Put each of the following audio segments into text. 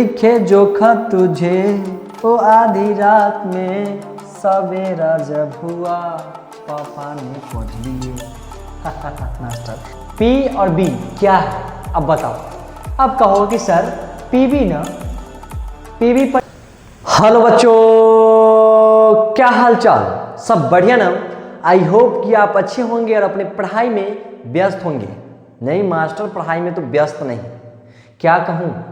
लिखे जो खत तुझे वो आधी रात में, सवेरा जब हुआ पापा ने पढ़ लिए। मास्टर, पी और बी क्या है अब बताओ। अब कहो कि सर पी बी ना, पी बी पर। हेलो बच्चों, क्या हाल चाल, सब बढ़िया ना। आई होप कि आप अच्छे होंगे और अपने पढ़ाई में व्यस्त होंगे। नहीं मास्टर, पढ़ाई में तो व्यस्त नहीं, क्या कहूँ,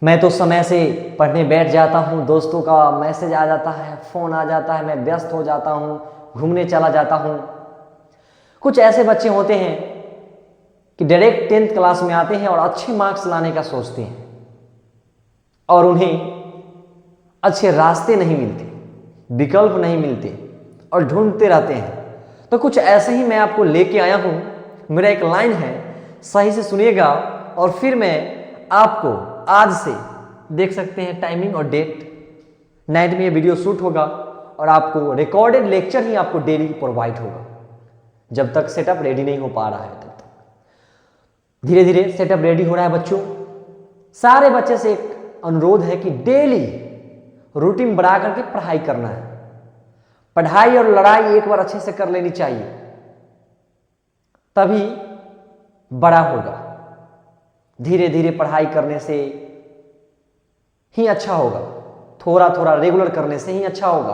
मैं तो समय से पढ़ने बैठ जाता हूँ, दोस्तों का मैसेज आ जाता है, फ़ोन आ जाता है, मैं व्यस्त हो जाता हूँ, घूमने चला जाता हूँ। कुछ ऐसे बच्चे होते हैं कि डायरेक्ट 10th क्लास में आते हैं और अच्छे मार्क्स लाने का सोचते हैं और उन्हें अच्छे रास्ते नहीं मिलते, विकल्प नहीं मिलते और ढूंढते रहते हैं। तो कुछ ऐसे ही मैं आपको लेके आया हूँ। मेरा एक लाइन है, सही से सुनिएगा और फिर मैं आपको आज से देख सकते हैं टाइमिंग और डेट, नाइट में ये वीडियो शूट होगा और आपको रिकॉर्डेड लेक्चर ही आपको डेली प्रोवाइड होगा जब तक सेटअप रेडी नहीं हो पा रहा है तब तक। धीरे धीरे सेटअप रेडी हो रहा है बच्चों। सारे बच्चे से एक अनुरोध है कि डेली रूटीन बना करके पढ़ाई करना है। पढ़ाई और लड़ाई एक बार अच्छे से कर लेनी चाहिए, तभी बड़ा होगा। धीरे धीरे पढ़ाई करने से ही अच्छा होगा, थोड़ा थोड़ा रेगुलर करने से ही अच्छा होगा।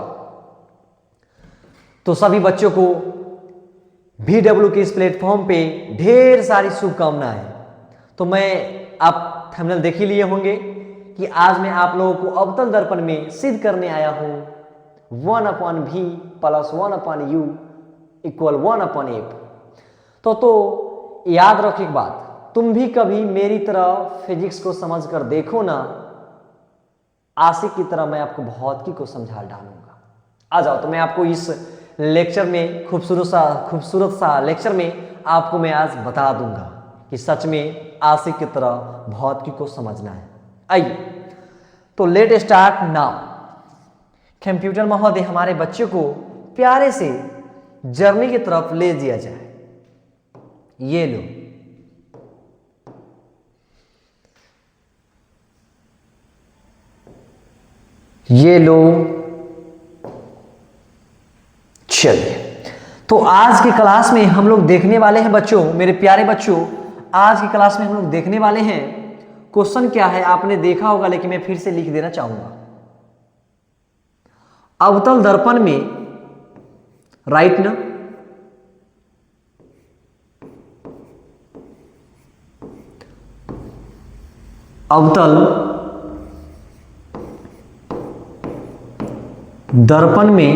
तो सभी बच्चों को VW के इस प्लेटफॉर्म पे ढेर सारी शुभकामनाएं। तो मैं, आप थंबनेल देख ही लिए होंगे कि आज मैं आप लोगों को अवतल दर्पण में सिद्ध करने आया हूं 1/v + 1/u = 1/f। तो याद रखो एक बात, तुम भी कभी मेरी तरह फिजिक्स को समझ कर देखो ना, आशिक की तरह मैं आपको भौतिकी को समझा डालूंगा। आ जाओ, तो मैं आपको इस लेक्चर में खूबसूरत सा लेक्चर में आपको मैं आज बता दूंगा कि सच में आशिक की तरह भौतिकी को समझना है। आइए तो लेट स्टार्ट नाउ। कंप्यूटर महोदय हमारे बच्चे को प्यारे से जर्नी की तरफ ले दिया जाए। ये लो, ये लो, चलिए। तो आज की क्लास में हम लोग देखने वाले हैं बच्चों, मेरे प्यारे बच्चों, आज की क्लास में हम लोग देखने वाले हैं, क्वेश्चन क्या है आपने देखा होगा लेकिन मैं फिर से लिख देना चाहूंगा। अवतल दर्पण में, राइट ना, अवतल दर्पण में,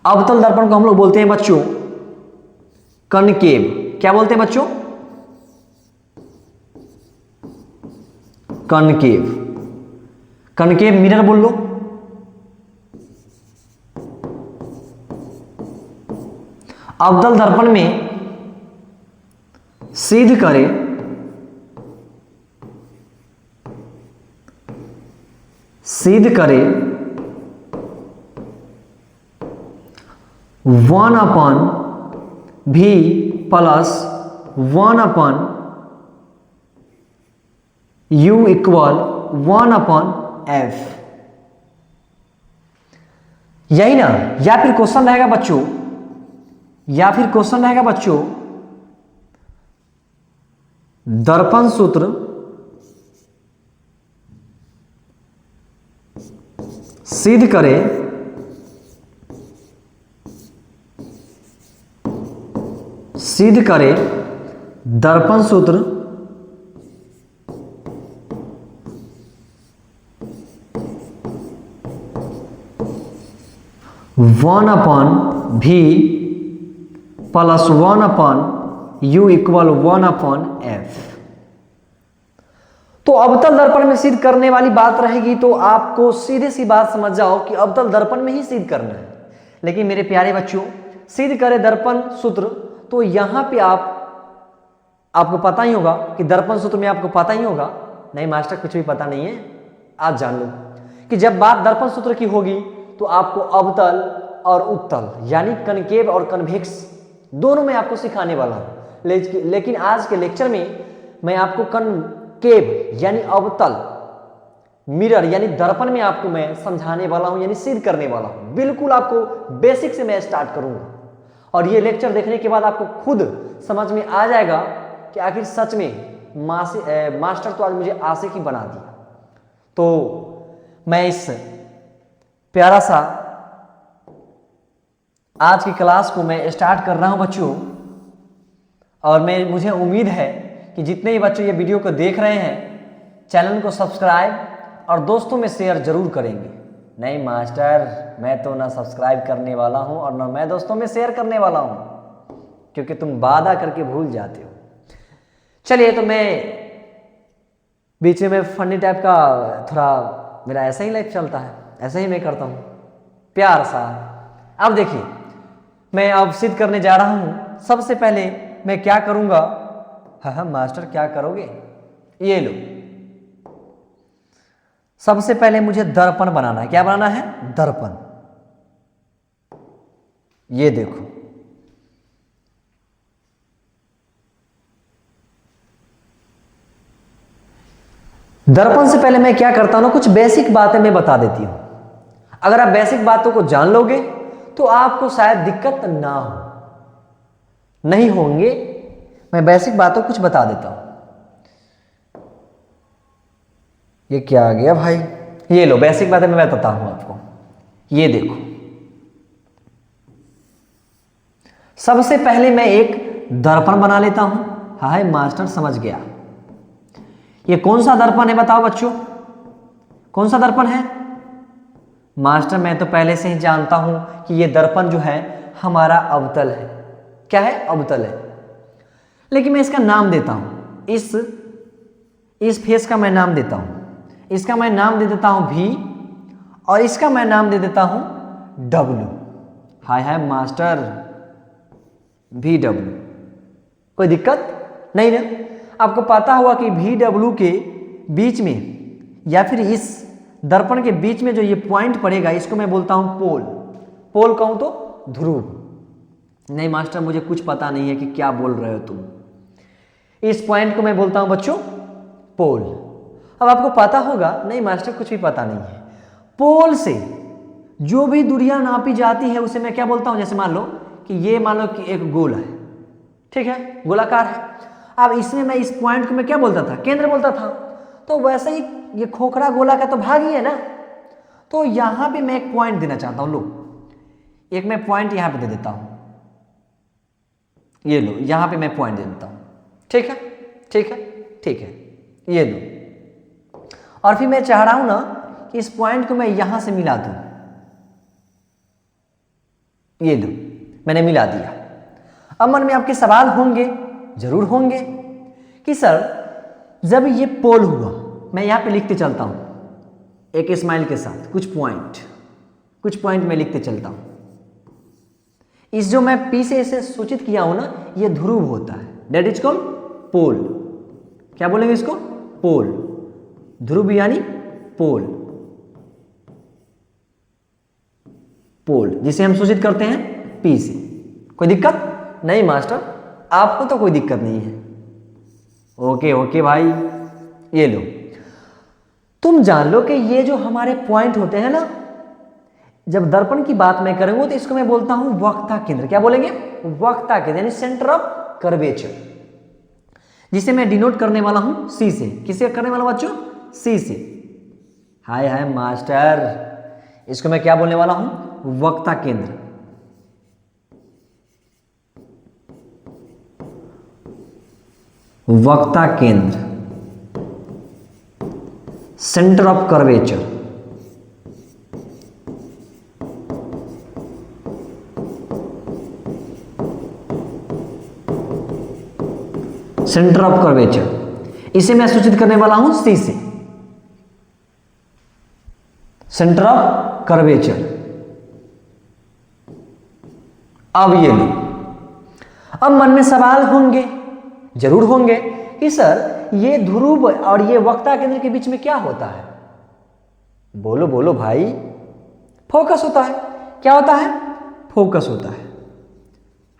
अवतल दर्पण को हम लोग बोलते हैं बच्चों कनकेव। क्या बोलते हैं बच्चों? कनकेव। कनकेव मिरर बोल लो। अवतल दर्पण में सिद्ध करे, सिद्ध करे 1/v + 1/u = 1/f। यही ना? या फिर क्वेश्चन रहेगा बच्चों, दर्पण सूत्र सिद्ध करे दर्पण सूत्र 1/v + 1/u = 1/f। तो अवतल दर्पण में सिद्ध करने वाली बात रहेगी तो आपको सीधे सी बात समझ जाओ कि अवतल दर्पण में ही सिद्ध करना है। लेकिन मेरे प्यारे बच्चों, सिद्ध करे दर्पण सूत्र, तो यहां पे आपको पता ही होगा कि दर्पण सूत्र में आपको पता ही होगा, नहीं मास्टर कुछ भी पता नहीं है, आज जान लो कि जब बात दर्पण सूत्र की होगी तो आपको अवतल और उत्तल यानी कनकेव और कन्वेक्स दोनों में आपको सिखाने वाला हूं। लेकिन आज के लेक्चर में मैं आपको कनकेव यानी अवतल, मिरर यानी दर्पण में आपको मैं समझाने वाला हूं, यानी सिद्ध करने वाला हूं। बिल्कुल आपको बेसिक से मैं स्टार्ट करूंगा और ये लेक्चर देखने के बाद आपको खुद समझ में आ जाएगा कि आखिर सच में मास्टर तो आज मुझे आशिक ही बना दिया। तो मैं इस प्यारा सा आज की क्लास को मैं स्टार्ट कर रहा हूं बच्चों, और मुझे उम्मीद है कि जितने ही बच्चों ये वीडियो को देख रहे हैं चैनल को सब्सक्राइब और दोस्तों में शेयर जरूर करेंगे। नहीं मास्टर, मैं तो ना सब्सक्राइब करने वाला हूं और ना मैं दोस्तों में शेयर करने वाला हूं, क्योंकि तुम वादा करके भूल जाते हो। चलिए, तो मैं बीच में फनी टाइप का थोड़ा मेरा ऐसा ही लाइफ चलता है, ऐसा ही मैं करता हूं प्यार सा। अब देखिए, मैं अब सिद्ध करने जा रहा हूं। सबसे पहले मैं क्या करूंगा? हाँ मास्टर क्या करोगे? ये लो, सबसे पहले मुझे दर्पण बनाना है। क्या बनाना है? दर्पण। ये देखो, दर्पण से पहले मैं क्या करता हूं, कुछ बेसिक बातें मैं बता देती हूं। अगर आप बेसिक बातों को जान लोगे तो आपको शायद दिक्कत ना हो, नहीं होंगे। मैं बेसिक बातों कुछ बता देता हूं। ये क्या आ गया भाई? ये लो, बेसिक बातें मैं बताता हूं आपको। ये देखो, सबसे पहले मैं एक दर्पण बना लेता हूं। हाय मास्टर, समझ गया। ये कौन सा दर्पण है बताओ बच्चों, कौन सा दर्पण है? मास्टर मैं तो पहले से ही जानता हूं कि ये दर्पण जो है हमारा अवतल है। क्या है? अवतल है। लेकिन मैं इसका नाम देता हूं, इस फेस का मैं नाम देता हूं। इसका मैं नाम दे देता हूं V, और इसका मैं नाम दे देता हूं W। हाय हाय मास्टर, VW। कोई दिक्कत नहीं ना? आपको पता होगा कि VW के बीच में या फिर इस दर्पण के बीच में जो ये पॉइंट पड़ेगा, इसको मैं बोलता हूं पोल। पोल कहूं तो ध्रुव। नहीं मास्टर, मुझे कुछ पता नहीं है कि क्या बोल रहे हो तुम। इस पॉइंट को मैं बोलता हूं बच्चों पोल। अब आपको पता होगा, नहीं मास्टर कुछ भी पता नहीं है। पोल से जो भी दूरियां नापी जाती है उसे मैं क्या बोलता हूं? जैसे मान लो कि ये, मान लो कि एक गोल है, ठीक है, गोलाकार है। अब इसमें मैं इस पॉइंट को मैं क्या बोलता था? केंद्र बोलता था। तो वैसे ही ये खोखला गोला का तो भाग ही है ना। तो यहां पे मैं एक पॉइंट देना चाहता हूं। लो, एक मैं पॉइंट यहां पे दे देता हूं। ये लो, यहां पे मैं पॉइंट दे देता हूं। ठीक है, ठीक है, ठीक है, ये लो। और फिर मैं चाह रहा हूं ना कि इस पॉइंट को मैं यहां से मिला दूं। ये लो, मैंने मिला दिया। अब मन में आपके सवाल होंगे, जरूर होंगे, कि सर जब ये पोल हुआ, मैं यहां पे लिखते चलता हूं एक स्माइल के साथ, कुछ पॉइंट मैं लिखते चलता हूं। इस जो मैं P से इसे सूचित किया हूं ना, ये ध्रुव होता है। That is called pole. क्या बोलेंगे इसको? पोल। ध्रुव यानी पोल। पोल जिसे हम सूचित करते हैं P से। कोई दिक्कत नहीं मास्टर? आपको तो कोई दिक्कत नहीं है। ओके ओके भाई, ये लो। तुम जान लो कि ये जो हमारे पॉइंट होते हैं ना, जब दर्पण की बात मैं करूंगा तो इसको मैं बोलता हूं वक्रता केंद्र। क्या बोलेंगे? वक्रता केंद्र, यानी सेंटर ऑफ कर्वेचर, जिसे मैं डिनोट करने वाला हूं C से। किसे करने वाला बच्चों? C से। हाय हाय मास्टर, इसको मैं क्या बोलने वाला हूं? वक्रता केंद्र। वक्रता केंद्र, centre of curvature. Centre of curvature, इसे मैं सूचित करने वाला हूं C से। Centre of curvature. अब ये लो, अब मन में सवाल होंगे, जरूर होंगे, कि सर ये ध्रुव और ये वक्रता केंद्र के बीच में क्या होता है? बोलो बोलो भाई। फोकस होता है। क्या होता है? फोकस होता है।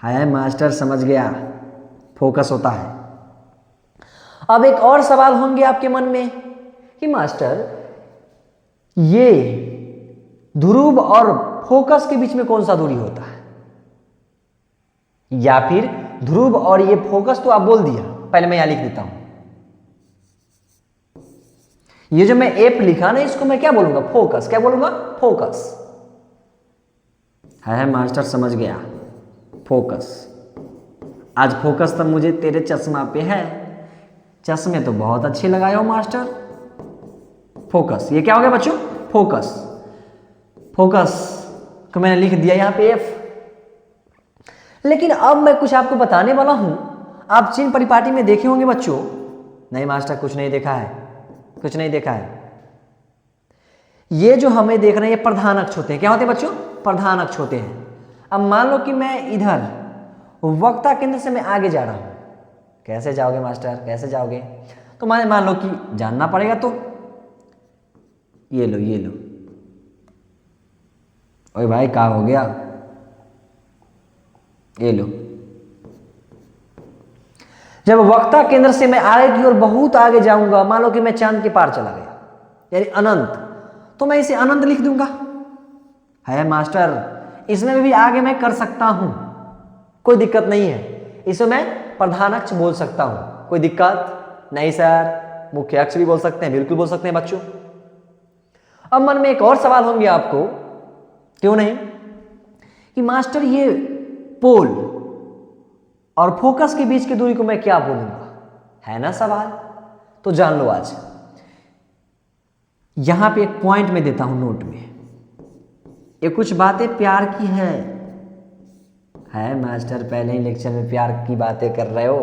हाय मास्टर, समझ गया, फोकस होता है। अब एक और सवाल होंगे आपके मन में कि मास्टर ये ध्रुव और फोकस के बीच में कौन सा दूरी होता है, या फिर ध्रुव और ये फोकस तो आप बोल दिया, पहले मैं यहां लिख देता हूं। ये जो मैं एफ लिखा ना, इसको मैं क्या बोलूंगा, फोकस। क्या बोलूंगा, फोकस। है मास्टर, समझ गया, फोकस। आज फोकस तो मुझे तेरे चश्मा पे है, चश्मे तो बहुत अच्छे लगाए हो मास्टर। फोकस, ये क्या हो गया बच्चों, फोकस। फोकस को मैंने लिख दिया यहां पे एफ। लेकिन अब मैं कुछ आपको बताने वाला हूं। आप चिन्ह परिपाटी में देखे होंगे बच्चों। नहीं मास्टर, कुछ नहीं देखा है, कुछ नहीं देखा है। ये जो हमें देख रहे हैं ये प्रधान अक्ष होते हैं। क्या होते हैं बच्चों, प्रधान अक्ष होते हैं। अब मान लो कि मैं इधर वक्ता केंद्र से मैं आगे जा रहा हूं। कैसे जाओगे मास्टर, कैसे जाओगे, तो मान लो कि जानना पड़ेगा। तो ये लो, ये लो। ओए भाई, क्या हो गया, ये लो। जब वक्ता केंद्र से मैं आगे की ओर बहुत आगे जाऊंगा, मान लो कि मैं चांद के पार चला गया, यानी अनंत, तो मैं इसे अनंत लिख दूंगा। है मास्टर, इसमें भी आगे मैं कर सकता हूं, कोई दिक्कत नहीं है। इसमें मैं प्रधान अक्ष बोल सकता हूं, कोई दिक्कत नहीं सर। मुख्य अक्ष भी बोल सकते हैं, बिल्कुल बोल सकते हैं बच्चों। अब मन में एक और सवाल होंगे आपको, क्यों नहीं, कि मास्टर ये पोल और फोकस के बीच की दूरी को मैं क्या बोलूंगा, है ना सवाल। तो जान लो आज। यहां पे एक पॉइंट में देता हूं नोट में, ये कुछ बातें प्यार की है मास्टर, पहले ही लेक्चर में प्यार की बातें कर रहे हो।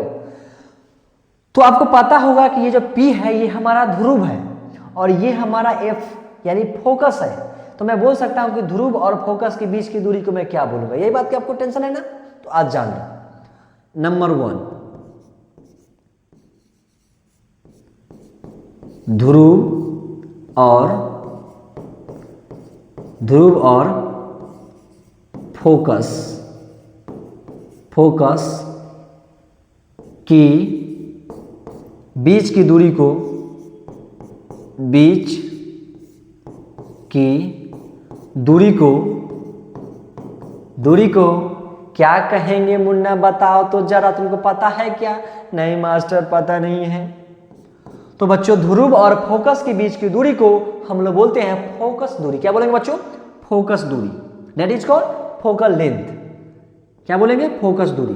तो आपको पता होगा कि ये जो P है ये हमारा ध्रुव है और ये हमारा F यानी फोकस है। तो मैं बोल सकता हूं कि ध्रुव और फोकस के बीच की दूरी को मैं क्या बोलूंगा। यही बात की आपको टेंशन है ना, तो आज जान लो। नंबर 1, ध्रुव और फोकस की बीच की दूरी को दूरी को क्या कहेंगे मुन्ना, बताओ तो जरा, तुमको पता है क्या। नहीं मास्टर, पता नहीं है। तो बच्चों ध्रुव और फोकस के बीच की दूरी को हम लोग बोलते हैं फोकस दूरी। क्या बोलेंगे बच्चों, फोकस दूरी, that is called focal length. क्या बोलेंगे, फोकस दूरी,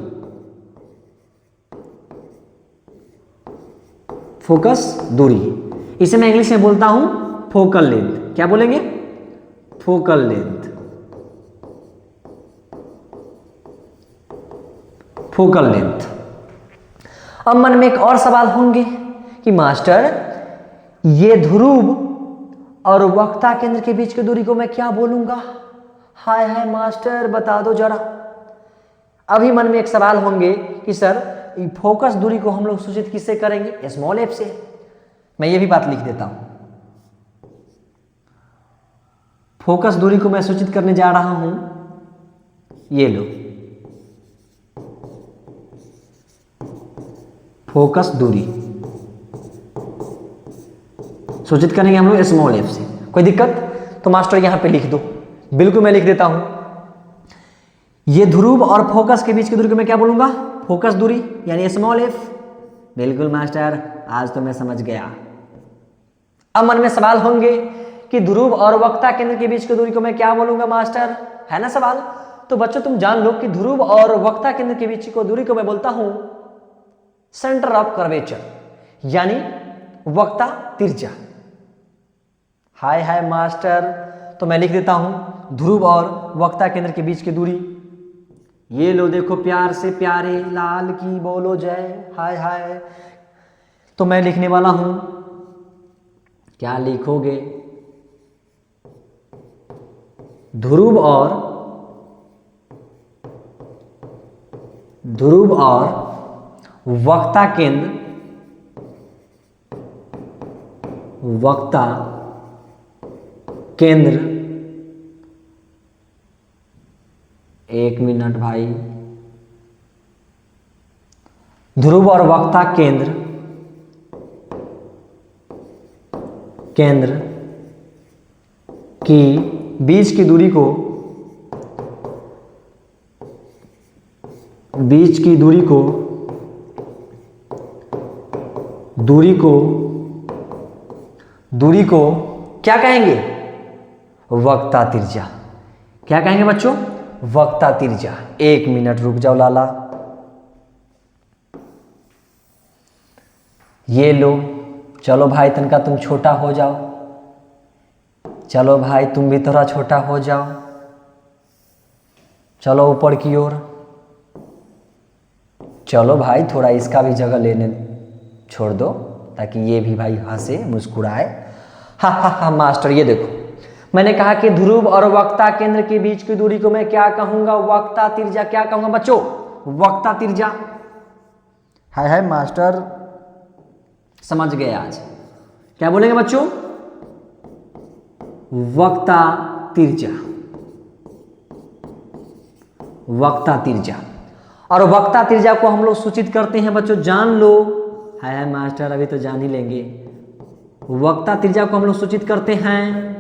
फोकस दूरी। इसे मैं इंग्लिश में बोलता हूं फोकल लेंथ। क्या बोलेंगे, फोकल लेंथ, फोकल लेंथ। अब मन में एक और सवाल होंगे कि मास्टर ये ध्रुव और वक्ता केंद्र के बीच की दूरी को मैं क्या बोलूंगा। हाय हाय मास्टर, बता दो जरा। अभी मन में एक सवाल होंगे कि सर फोकस दूरी को हम लोग सूचित किससे करेंगे, स्मॉल एफ से। मैं ये भी बात लिख देता हूं। फोकस दूरी को मैं सूचित करने जा रहा हूं, ये लो, फोकस दूरी सूचित करेंगे हम लोग स्मॉल एफ से। कोई दिक्कत, तो मास्टर यहां पे लिख दो। बिल्कुल मैं लिख देता हूं। ये ध्रुव और फोकस के बीच की दूरी को मैं क्या बोलूंगा, फोकस दूरी यानी स्मॉल एफ। बिल्कुल मास्टर, आज तो मैं समझ गया। अब मन में सवाल होंगे कि ध्रुव और वक्ता केंद्र के बीच की दूरी को मैं क्या बोलूंगा मास्टर, है ना सवाल। तो बच्चों तुम जान लो कि ध्रुव और वक्ता केंद्र के बीच की दूरी को मैं बोलता हूं सेंटर ऑफ कर्वेचर, यानी वक्ता त्रिज्या। हाय हाय मास्टर, तो मैं लिख देता हूं ध्रुव और वक्ता केंद्र के बीच की दूरी। ये लो देखो, प्यार से प्यारे लाल की बोलो जय। हाय हाय, तो मैं लिखने वाला हूं, क्या लिखोगे, ध्रुव और वक्ता केंद्र, एक मिनट भाई, ध्रुव और वक्ता केंद्र की बीच की दूरी को क्या कहेंगे? वक्ता त्रिज्या। क्या कहेंगे बच्चों? वक्ता त्रिज्या। 1 मिनट रुक जाओ लाला। ये लो, चलो भाई तनका तुम छोटा हो जाओ, चलो भाई तुम भी थोड़ा छोटा हो जाओ, चलो ऊपर की ओर, चलो भाई थोड़ा इसका भी जगह लेने छोड़ दो ताकि ये भी भाई हंसे मुस्कुराए। हा हा हा मास्टर, ये देखो मैंने कहा कि ध्रुव और वक्ता केंद्र के बीच की दूरी को मैं क्या कहूंगा? वक्ता त्रिज्या। क्या कहूंगा बच्चों? वक्ता त्रिज्या। हाय मास्टर समझ गए आज। क्या बोलेंगे बच्चों? वक्ता त्रिज्या। वक्ता त्रिज्या। और वक्ता त्रिज्या को हम लोग सूचित करते हैं बच्चों, जान लो। हाय मास्टर अभी तो जान ही लेंगे। वक्ता त्रिज्या को हम लोग सूचित करते हैं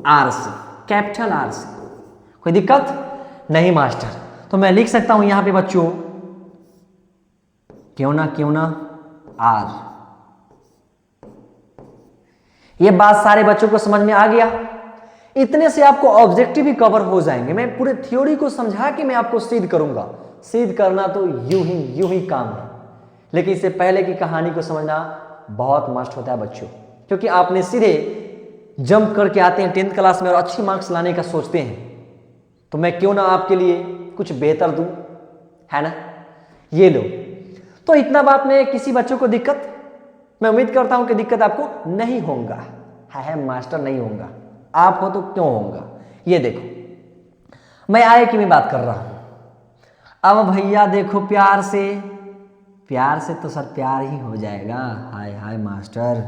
आर से, कैपिटल आर से। कोई दिक्कत नहीं मास्टर? तो मैं लिख सकता हूं यहां पे बच्चों, क्यों ना आर। ये बात सारे बच्चों को समझ में आ गया? इतने से आपको ऑब्जेक्टिव ही कवर हो जाएंगे। मैं पूरे थ्योरी को समझा के मैं आपको सिद्ध करूंगा। सिद्ध करना तो यूं ही काम है, लेकिन इससे पहले की कहानी को समझना बहुत मस्ट होता है बच्चों, क्योंकि आपने सीधे जंप करके आते हैं 10th क्लास में और अच्छी मार्क्स लाने का सोचते हैं, तो मैं क्यों ना आपके लिए कुछ बेहतर दूं, है ना? ये लो। तो इतना बात में किसी बच्चों को दिक्कत? मैं उम्मीद करता हूं कि दिक्कत आपको नहीं होगा। है मास्टर नहीं होगा, आप हो तो क्यों होगा? ये देखो मैं आए की मैं बात कर रहा हूं। अब भैया देखो प्यार से तो सर प्यार ही हो जाएगा। हाय मास्टर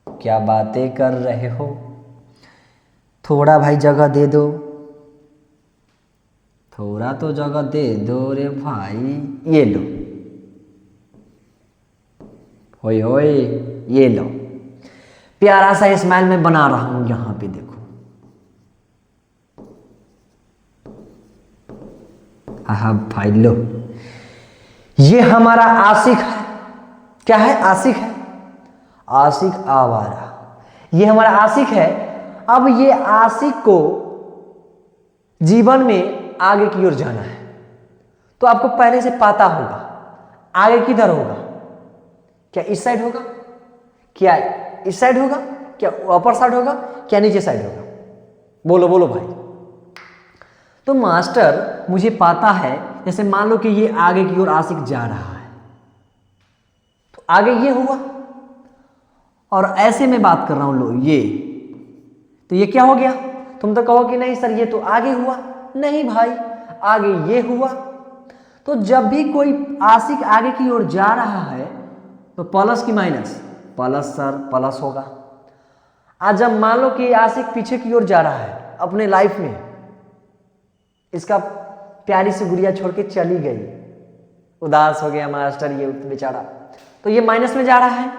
क्या बातें कर रहे हो? थोड़ा भाई जगह दे दो, थोड़ा तो जगह दे दो रे भाई। ये लो, होए ये लो, प्यारा सा स्माइल मैं बना रहा हूं यहां पे देखो। हाँ भाई लो, ये हमारा आशिक है। क्या है? आशिक है। आशिक आवारा, ये हमारा आशिक है। अब ये आशिक को जीवन में आगे की ओर जाना है, तो आपको पहले से पता होगा आगे किधर होगा। क्या इस साइड होगा? क्या इस साइड होगा? क्या अपर साइड होगा? क्या नीचे साइड होगा? बोलो भाई। तो मास्टर मुझे पता है, जैसे मान लो कि ये आगे की ओर आशिक जा रहा है, तो आगे ये हुआ, और ऐसे में बात कर रहा हूं लो ये, तो ये क्या हो गया? तुम तो कहो कि नहीं सर ये तो आगे हुआ। नहीं भाई, आगे ये हुआ। तो जब भी कोई आशिक आगे की ओर जा रहा है तो प्लस की माइनस? प्लस सर, प्लस होगा। आज जब मान लो कि आशिक पीछे की ओर जा रहा है अपने लाइफ में, इसका प्यारी सी गुड़िया छोड़ के चली गई, उदास हो गया मास्टर ये बेचारा, तो ये माइनस में जा रहा है।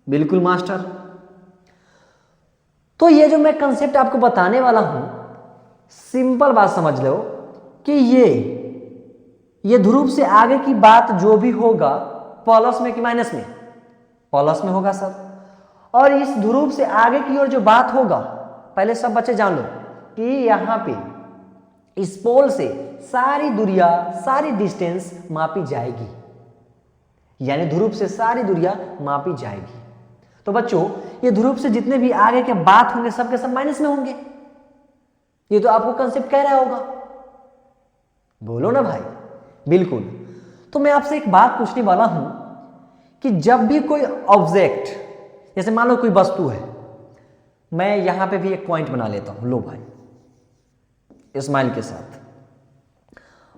बिल्कुल मास्टर। तो ये जो मैं कंसेप्ट आपको बताने वाला हूं, सिंपल बात समझ लो कि ये ध्रुव से आगे की बात जो भी होगा, प्लस में कि माइनस में? प्लस में होगा सर। और इस ध्रुव से आगे की ओर जो बात होगा, पहले सब बच्चे जान लो कि यहां पे इस पोल से सारी दूरियां, सारी डिस्टेंस मापी जाएगी, यानी ध्रुव से सारी दूरियां मापी जाएगी। तो बच्चों ये ध्रुव से जितने भी आगे के बात होंगे सबके सब माइनस में होंगे। ये तो आपको कंसेप्ट कह रहा होगा, बोलो ना भाई। बिल्कुल। तो मैं आपसे एक बात पूछने वाला हूं कि जब भी कोई ऑब्जेक्ट, जैसे मान लो कोई वस्तु है, मैं यहां पे भी एक पॉइंट बना लेता हूं, लो भाई स्माइल के साथ।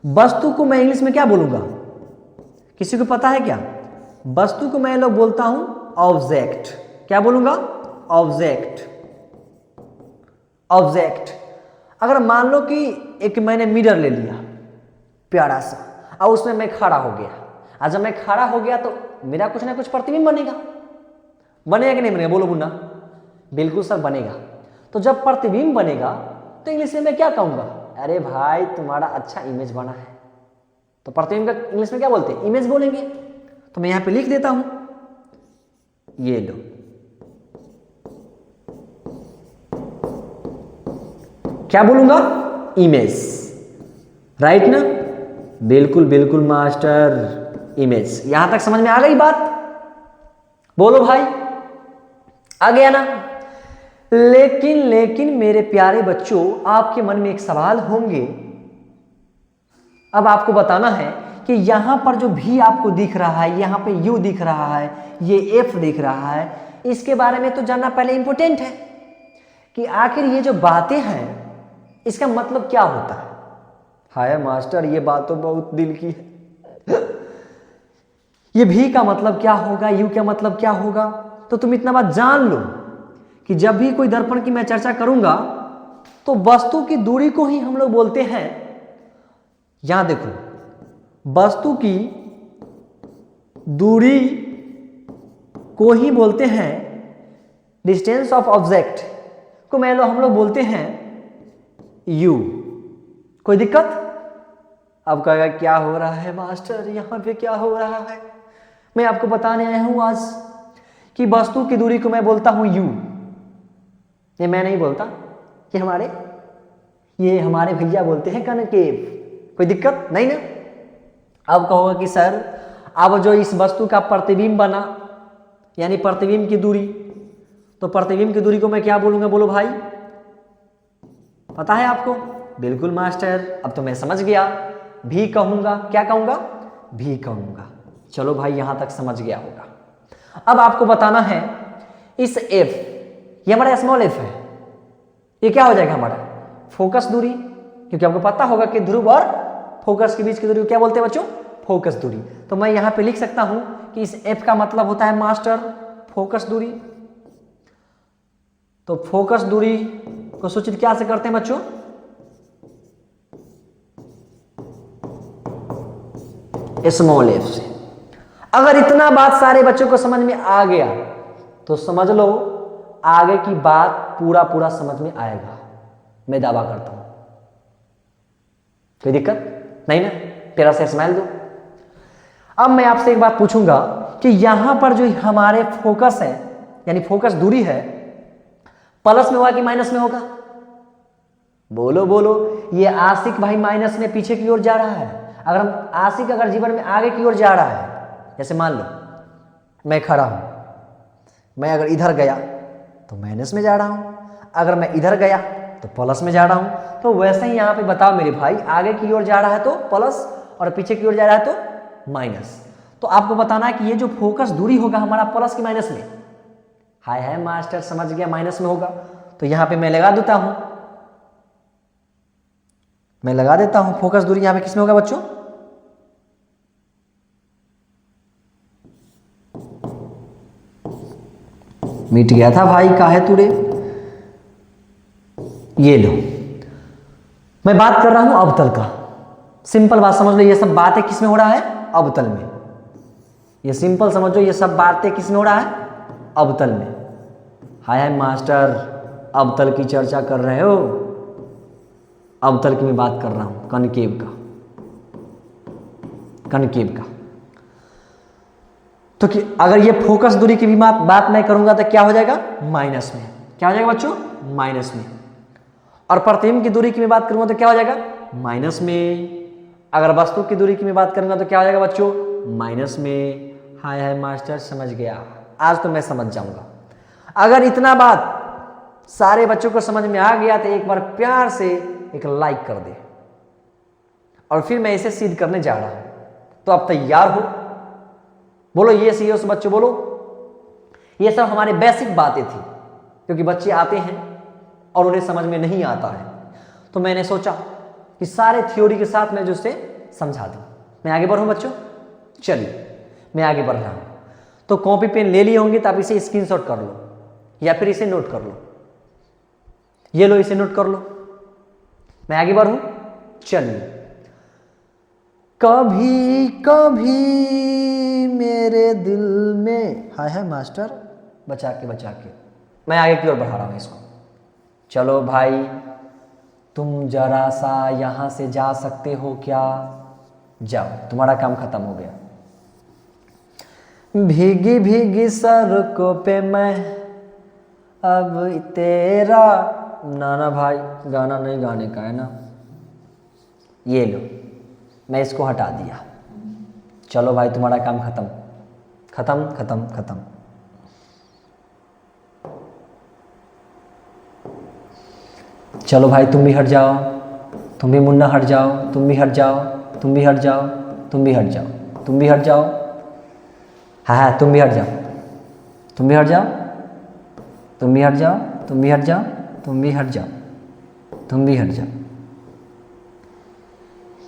वस्तु को मैं इंग्लिश में क्या बोलूंगा? किसी को पता है क्या? वस्तु को मैं लोग बोलता हूं ऑब्जेक्ट। क्या बोलूंगा? ऑब्जेक्ट। ऑब्जेक्ट। अगर मान लो कि एक मैंने मिरर ले लिया प्यारा सा, और उसमें मैं खड़ा हो गया, और जब मैं खड़ा हो गया तो मेरा कुछ ना कुछ प्रतिबिंब बनेगा। बनेगा कि नहीं बनेगा, बोलो मुन्ना? बिल्कुल सर बनेगा। तो जब प्रतिबिंब बनेगा तो इंग्लिश में मैं क्या कहूंगा? अरे भाई तुम्हारा अच्छा इमेज बना है। तो प्रतिबिंब का इंग्लिश में क्या बोलते हैं? इमेज बोलेंगे। तो मैं यहां पे लिख देता हूं, ये लो, क्या बोलूंगा? इमेज, राइट ना? बिल्कुल बिल्कुल मास्टर, इमेज। यहां तक समझ में आ गई बात? बोलो भाई, आ गया ना? लेकिन मेरे प्यारे बच्चों, आपके मन में एक सवाल होंगे। अब आपको बताना है कि यहां पर जो भी आपको दिख रहा है, यहां पे यू दिख रहा है, ये एफ दिख रहा है, इसके बारे में तो जानना पहले इंपॉर्टेंट है कि आखिर ये जो बातें हैं इसका मतलब क्या होता है। हाय मास्टर, ये बात तो बहुत दिल की है। ये भी का मतलब क्या होगा, यू का मतलब क्या होगा? तो तुम इतना बात जान लो कि जब भी कोई दर्पण की मैं चर्चा करूंगा तो वस्तु की दूरी को ही हम लोग बोलते हैं, यहां देखो, वस्तु की दूरी को ही बोलते हैं, डिस्टेंस ऑफ ऑब्जेक्ट को हम लोग बोलते हैं यू। कोई दिक्कत? अब कहेगा क्या हो रहा है मास्टर, यहां पे क्या हो रहा है? मैं आपको बताने आया हूं आज कि वस्तु की दूरी को मैं बोलता हूं यू। ये मैं नहीं बोलता, ये हमारे भैया बोलते हैं कनकेव। कोई दिक्कत नहीं ना? अब कहोगे कि सर अब जो इस वस्तु का प्रतिबिंब बना, यानी प्रतिबिंब की दूरी, तो प्रतिबिंब की दूरी को मैं क्या बोलूंगा? बोलो भाई, पता है आपको? बिल्कुल मास्टर, अब तो मैं समझ गया, भी कहूंगा। क्या कहूंगा? भी कहूंगा। चलो भाई, यहां तक समझ गया होगा। अब आपको बताना है इस एफ, ये हमारा स्मॉल एफ है, ये क्या हो जाएगा? हमारा फोकस दूरी, क्योंकि आपको पता होगा कि ध्रुव और फोकस के बीच की दूरी को क्या बोलते हैं बच्चों? फोकस दूरी। तो मैं यहां पे लिख सकता हूं कि इस एफ का मतलब होता है मास्टर फोकस दूरी। तो फोकस दूरी को सूचित क्या से करते हैं बच्चों? स्मॉल एफ से। अगर इतना बात सारे बच्चों को समझ में आ गया तो समझ लो आगे की बात पूरा समझ में आएगा, मैं दावा करता हूं। कोई दिक्कत नहीं ना? प्यारा से स्माइल दो। अब मैं आपसे एक बात पूछूंगा कि यहां पर जो हमारे फोकस है, यानी फोकस दूरी है, प्लस में होगा कि माइनस में होगा? बोलो बोलो। ये आशिक भाई माइनस में पीछे की ओर जा रहा है। अगर आशिक अगर जीवन में आगे की ओर जा रहा है, जैसे मान लो मैं खड़ा हूं, मैं अगर इधर गया तो माइनस में जा रहा हूं, अगर मैं इधर गया तो प्लस में जा रहा हूं। तो वैसे ही यहां पे बताओ मेरे भाई, आगे की ओर जा रहा है तो प्लस और पीछे की ओर जा रहा है तो माइनस। तो आपको बताना है कि ये जो फोकस दूरी होगा हमारा प्लस की माइनस में। हाय मास्टर, समझ गया, माइनस में होगा। तो यहां पे मैं लगा देता हूं, मैं लगा देता हूं फोकस दूरी यहां पे किस में होगा बच्चों? मिट गया था भाई, काहे तुड़े। ये लो, मैं बात कर रहा हूं अवतल का। सिंपल बात समझ लो, ये सब बातें किस में हो रहा है? अवतल में। ये सिंपल समझो, ये सब बातें किस में हो रहा है? अवतल में। हाय मास्टर, अवतल की चर्चा कर रहे हो? अवतल की मैं बात कर रहा हूं, कनकेव का, कनकेव का। तो कि अगर ये फोकस दूरी की भी बात मैं करूंगा तो क्या हो जाएगा? माइनस में। क्या हो जाएगा बच्चों? माइनस में। और प्रतिबिंब की दूरी की मैं बात करूंगा तो क्या हो जाएगा? माइनस में। अगर वस्तु की दूरी की मैं बात करूंगा तो क्या हो जाएगा बच्चों? माइनस में। हाय मास्टर, समझ गया, आज तो मैं समझ जाऊंगा। अगर इतना बात सारे बच्चों को समझ में आ गया तो एक बार प्यार से एक लाइक कर दे, और फिर मैं इसे सिद्ध करने जा रहा हूं। तो आप तैयार हो? बोलो ये सी उस बच्चों, बोलो। ये सब हमारे बेसिक बातें थी, क्योंकि बच्चे आते हैं और उन्हें समझ में नहीं आता है, तो मैंने सोचा कि सारे थ्योरी के साथ मैं जो उसे समझा दूं। मैं आगे बढ़ूं बच्चों? चलिए मैं आगे बढ़ रहा हूं। तो कॉपी पेन ले लिए होंगे तो आप इसे स्क्रीनशॉट कर लो या फिर इसे नोट कर लो। ये लो, इसे नोट कर लो। मैं आगे बढ़ूं? चलिए कभी कभी मेरे दिल में, हाय हाय मास्टर, बचा के मैं आगे की ओर बढ़ा रहा हूँ इसको। चलो भाई तुम जरा सा यहाँ से जा सकते हो क्या? जाओ, तुम्हारा काम खत्म हो गया। भीगी भीगी सड़कों पे मैं अब तेरा, ना भाई गाना नहीं गाने का है ना। ये लो, मैं इसको हटा दिया। चलो भाई तुम्हारा काम खत्म खत्म खत्म खत्म। चलो भाई तुम भी हट जाओ, तुम भी मुन्ना हट जाओ, तुम भी हट जाओ, तुम भी हट जाओ, तुम भी हट जाओ, तुम भी हट जाओ। हाँ तुम भी हट जाओ, तुम भी हट जाओ, तुम भी हट जाओ, तुम भी हट जाओ, तुम भी हट जाओ, तुम भी हट जाओ।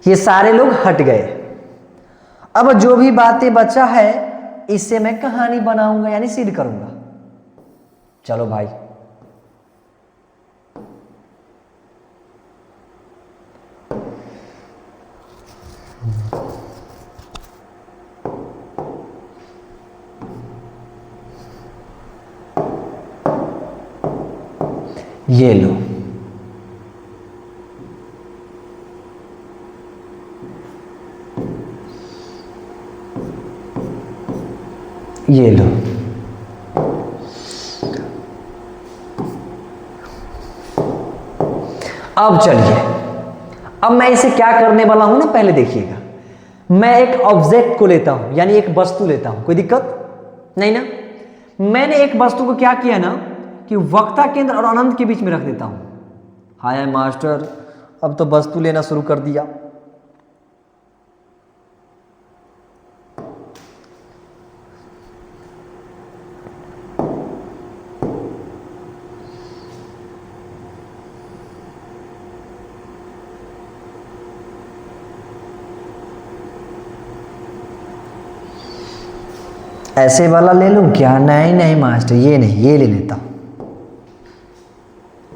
ये सारे लोग हट गए। अब जो भी बातें बचा है इससे मैं कहानी बनाऊंगा, यानी सीड करूंगा। चलो भाई ये लो, ये लो। अब चलिए, अब मैं इसे क्या करने वाला हूं ना, पहले देखिएगा। मैं एक ऑब्जेक्ट को लेता हूं, यानी एक वस्तु लेता हूं, कोई दिक्कत नहीं ना। मैंने एक वस्तु को क्या किया ना कि वक्ता केंद्र और अनंत के बीच में रख देता हूं। हाय मास्टर, अब तो वस्तु लेना शुरू कर दिया। ऐसे वाला ले लूं क्या? नहीं नहीं मास्टर, ये नहीं, ये ले लेता हूं।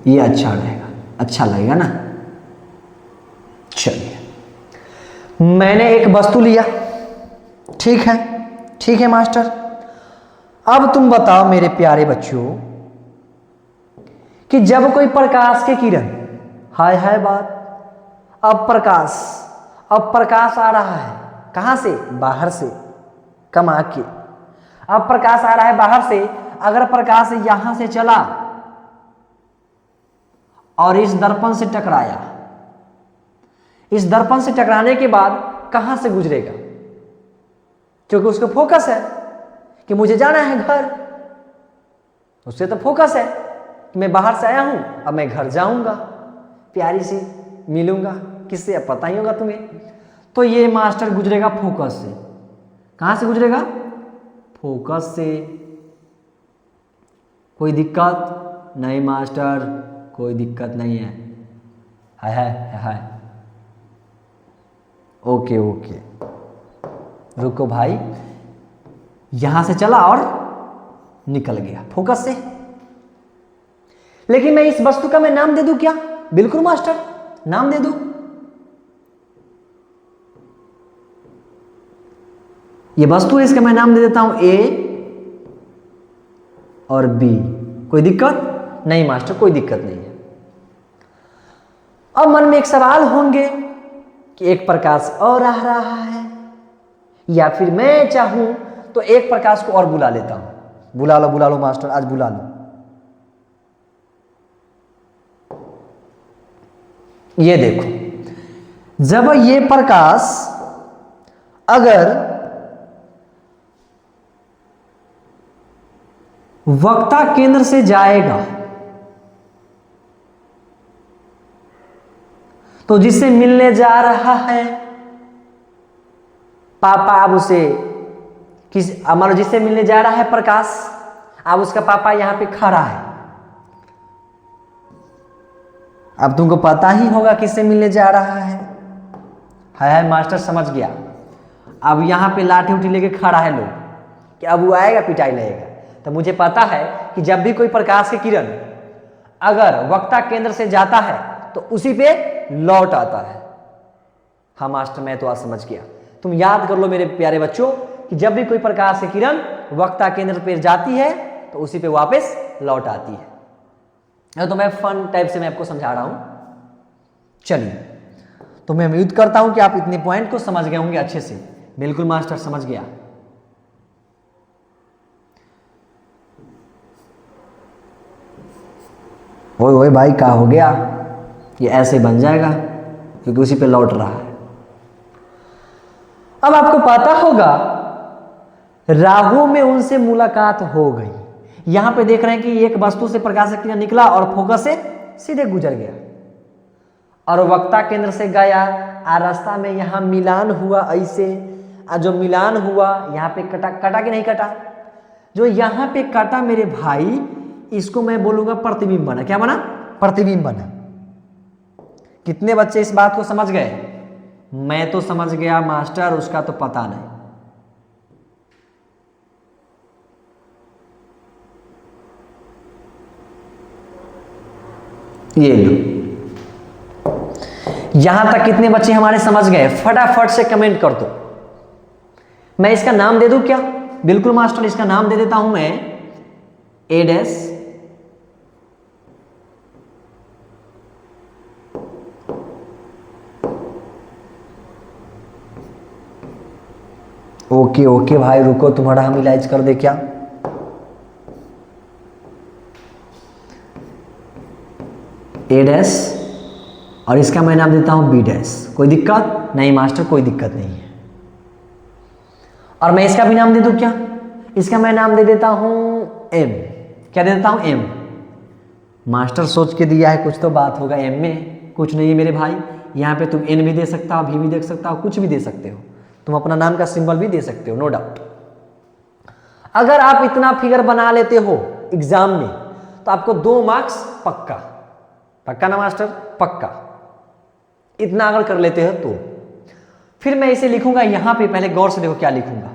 ये अच्छा रहेगा, अच्छा लगेगा ना। चलिए, मैंने एक वस्तु लिया, ठीक है, ठीक है मास्टर। अब तुम बताओ मेरे प्यारे बच्चों कि जब कोई प्रकाश के किरण, हाय हाय बात, अब प्रकाश आ रहा है कहां से? बाहर से, कमा के। अब प्रकाश आ रहा है बाहर से, अगर प्रकाश यहां से चला और इस दर्पण से टकराया, इस दर्पण से टकराने के बाद कहां से गुजरेगा? क्योंकि उसको फोकस है कि मुझे जाना है घर, उससे तो फोकस है कि मैं बाहर से आया हूं, अब मैं घर जाऊंगा, प्यारी सी मिलूंगा, किससे अब पता ही होगा तुम्हें। तो ये मास्टर गुजरेगा फोकस से। कहां से गुजरेगा? फोकस से। कोई दिक्कत नहीं मास्टर, कोई दिक्कत नहीं है। हाय ओके ओके, रुको भाई, यहां से चला और निकल गया फोकस से। लेकिन मैं इस वस्तु का मैं नाम दे दूं क्या? बिल्कुल मास्टर, नाम दे दूं। ये वस्तु है, इसका मैं नाम दे देता हूं ए और बी। कोई दिक्कत नहीं मास्टर, कोई दिक्कत नहीं है। अब मन में एक सवाल होंगे कि एक प्रकाश और आ रहा है, या फिर मैं चाहूं तो एक प्रकाश को और बुला लेता हूं। बुला लो मास्टर, आज बुला लो। ये देखो, जब ये प्रकाश अगर वक्ता केंद्र से जाएगा तो जिससे मिलने जा रहा है पापा, अब उसे मान लो जिससे मिलने जा रहा है प्रकाश, अब उसका पापा यहां पे खड़ा है। अब तुमको पता ही होगा किससे मिलने जा रहा है। हाय मास्टर, समझ गया। अब यहां पे लाठी उठी लेके खड़ा है लोग कि अब वो आएगा, पिटाई लगेगा। तो मुझे पता है कि जब भी कोई प्रकाश की किरण अगर वक्ता केंद्र से जाता है तो उसी पे लौट आता है। हाँ मास्टर मैं तो आज समझ गया। तुम याद कर लो मेरे प्यारे बच्चों कि जब भी कोई प्रकाश की किरण वक्ता केंद्र पर जाती है तो उसी पे वापस लौट आती है। तो मैं फन टाइप से मैं आपको समझा रहा हूं। चलिए, तो मैं उम्मीद करता हूं कि आप इतने पॉइंट को समझ गए होंगे अच्छे से। बिल्कुल मास्टर समझ गया। ओए ओए भाई क्या हो गया? ये ऐसे बन जाएगा क्योंकि उसी पे लौट रहा है। अब आपको पता होगा राहु में उनसे मुलाकात हो गई। यहां पे देख रहे हैं कि एक वस्तु से प्रकाश की किरण निकला और फोकस से सीधे गुजर गया और वक्ता केंद्र से गया। रास्ता में यहां मिलान हुआ ऐसे, जो मिलान हुआ यहां पे कटा कि नहीं कटा? जो यहां पे कटा मेरे भाई, इसको मैं बोलूंगा प्रतिबिंब बना। क्या बना? प्रतिबिंब बना। कितने बच्चे इस बात को समझ गए? मैं तो समझ गया मास्टर, उसका तो पता नहीं। ये लो, यहां तक कितने बच्चे हमारे समझ गए? फटाफट से कमेंट कर दो। मैं इसका नाम दे दूं क्या? बिल्कुल मास्टर, इसका नाम दे देता हूं मैं ए डैश। ओके ओके भाई रुको, तुम्हारा हम इलाज कर दे क्या? ए डैश और इसका मैं नाम देता हूं बी डैश। कोई दिक्कत नहीं मास्टर? कोई दिक्कत नहीं है। और मैं इसका भी नाम दे दूं क्या? इसका मैं नाम दे देता हूं एम। क्या दे देता हूं? एम। मास्टर सोच के दिया है, कुछ तो बात होगा एम में। कुछ नहीं है मेरे भाई, यहां पे तुम एन भी दे सकता हो, भी दे सकता हो, कुछ भी दे सकते हो। तुम अपना नाम का सिंबल भी दे सकते हो, नो डाउट। अगर आप इतना फिगर बना लेते हो एग्जाम में तो आपको 2 मार्क्स पक्का। पक्का ना मास्टर? पक्का। इतना अगर कर लेते हो तो फिर मैं इसे लिखूंगा यहां पे। पहले गौर से देखो क्या लिखूंगा।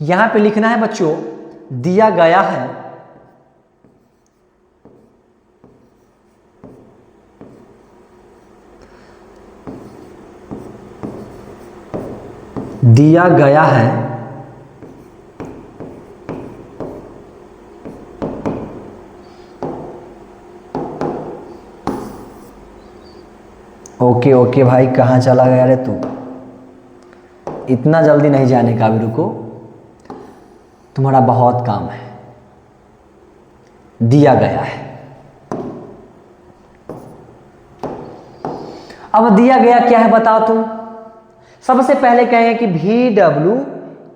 यहां पे लिखना है बच्चों, दिया गया है दिया गया है ओके ओके भाई, कहाँ चला गया रे तू? इतना जल्दी नहीं जाने का, भी रुको, तुम्हारा बहुत काम है। दिया गया है। अब दिया गया क्या है बताओ तुम? सबसे पहले कहेंगे कि VW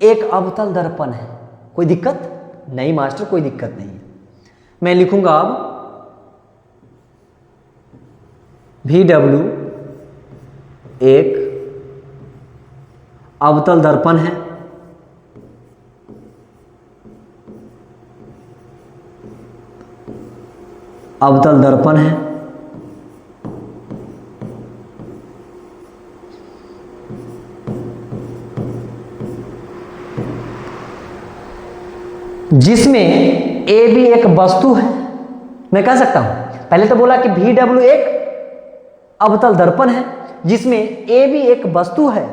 एक अवतल दर्पण है। कोई दिक्कत नहीं मास्टर? कोई दिक्कत नहीं है। मैं लिखूंगा अब VW एक अवतल दर्पण है। अवतल दर्पण है जिसमें ए भी एक वस्तु है। मैं कह सकता हूं, पहले तो बोला कि VW एक अवतल दर्पण है जिसमें ए भी एक वस्तु है।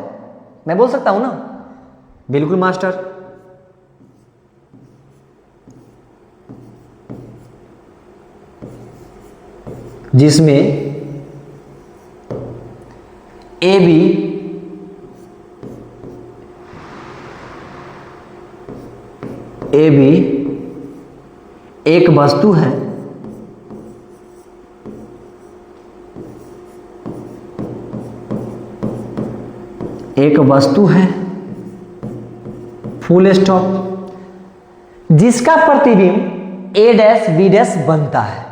मैं बोल सकता हूं ना? बिल्कुल मास्टर। जिसमें ए भी एक वस्तु है फुल स्टॉप, जिसका प्रतिबिंब ए डैश बी डैश बनता है।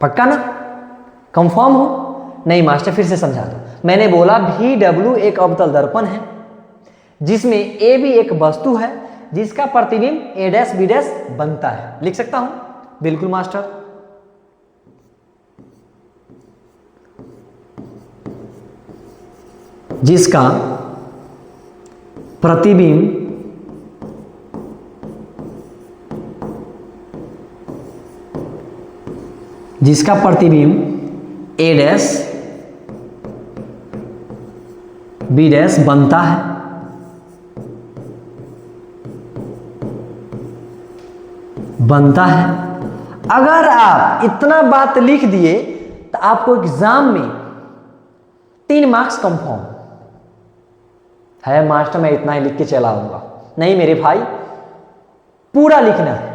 पक्का ना? कंफर्म हो? नहीं मास्टर फिर से समझा दो। मैंने बोला VW एक अवतल दर्पण है जिसमें ए भी एक वस्तु है जिसका प्रतिबिंब ए डैश बी डैश बनता है। लिख सकता हूं? बिल्कुल मास्टर। जिसका प्रतिबिंब ए डैश बी डैश बनता है, बनता है। अगर आप इतना बात लिख दिए तो आपको एग्जाम में 3 मार्क्स कंफर्म है। मास्टर मैं इतना ही लिख के चला आऊंगा, नहीं मेरे भाई, पूरा लिखना है।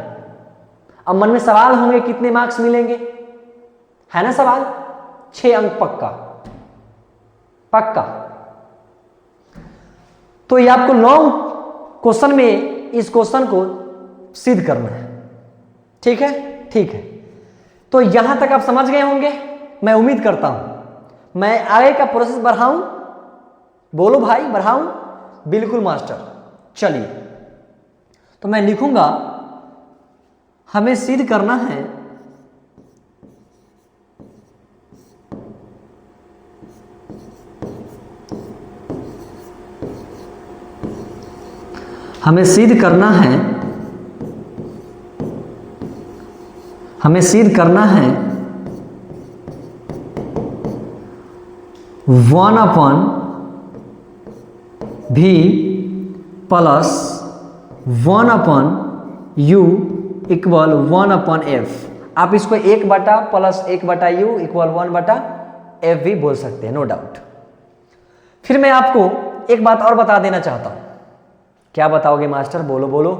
अब मन में सवाल होंगे कितने मार्क्स मिलेंगे, है ना सवाल? 6 अंक पक्का, पक्का। तो ये आपको लॉन्ग क्वेश्चन में इस क्वेश्चन को सिद्ध करना है, ठीक है? ठीक है, तो यहां तक आप समझ गए होंगे, मैं उम्मीद करता हूं। मैं आगे का प्रोसेस बढ़ाऊं? बोलो भाई, बढ़ाऊं? बिल्कुल मास्टर। चलिए, तो मैं लिखूंगा, हमें सिद्ध करना है हमें सिद्ध करना है, हमें सिद्ध करना है 1/v plus 1/u equal 1/f। आप इसको 1 प्लस 1/u इक्वल 1/f भी बोल सकते हैं, नो डाउट। फिर मैं आपको एक बात और बता देना चाहता हूं। क्या बताओगे मास्टर? बोलो बोलो,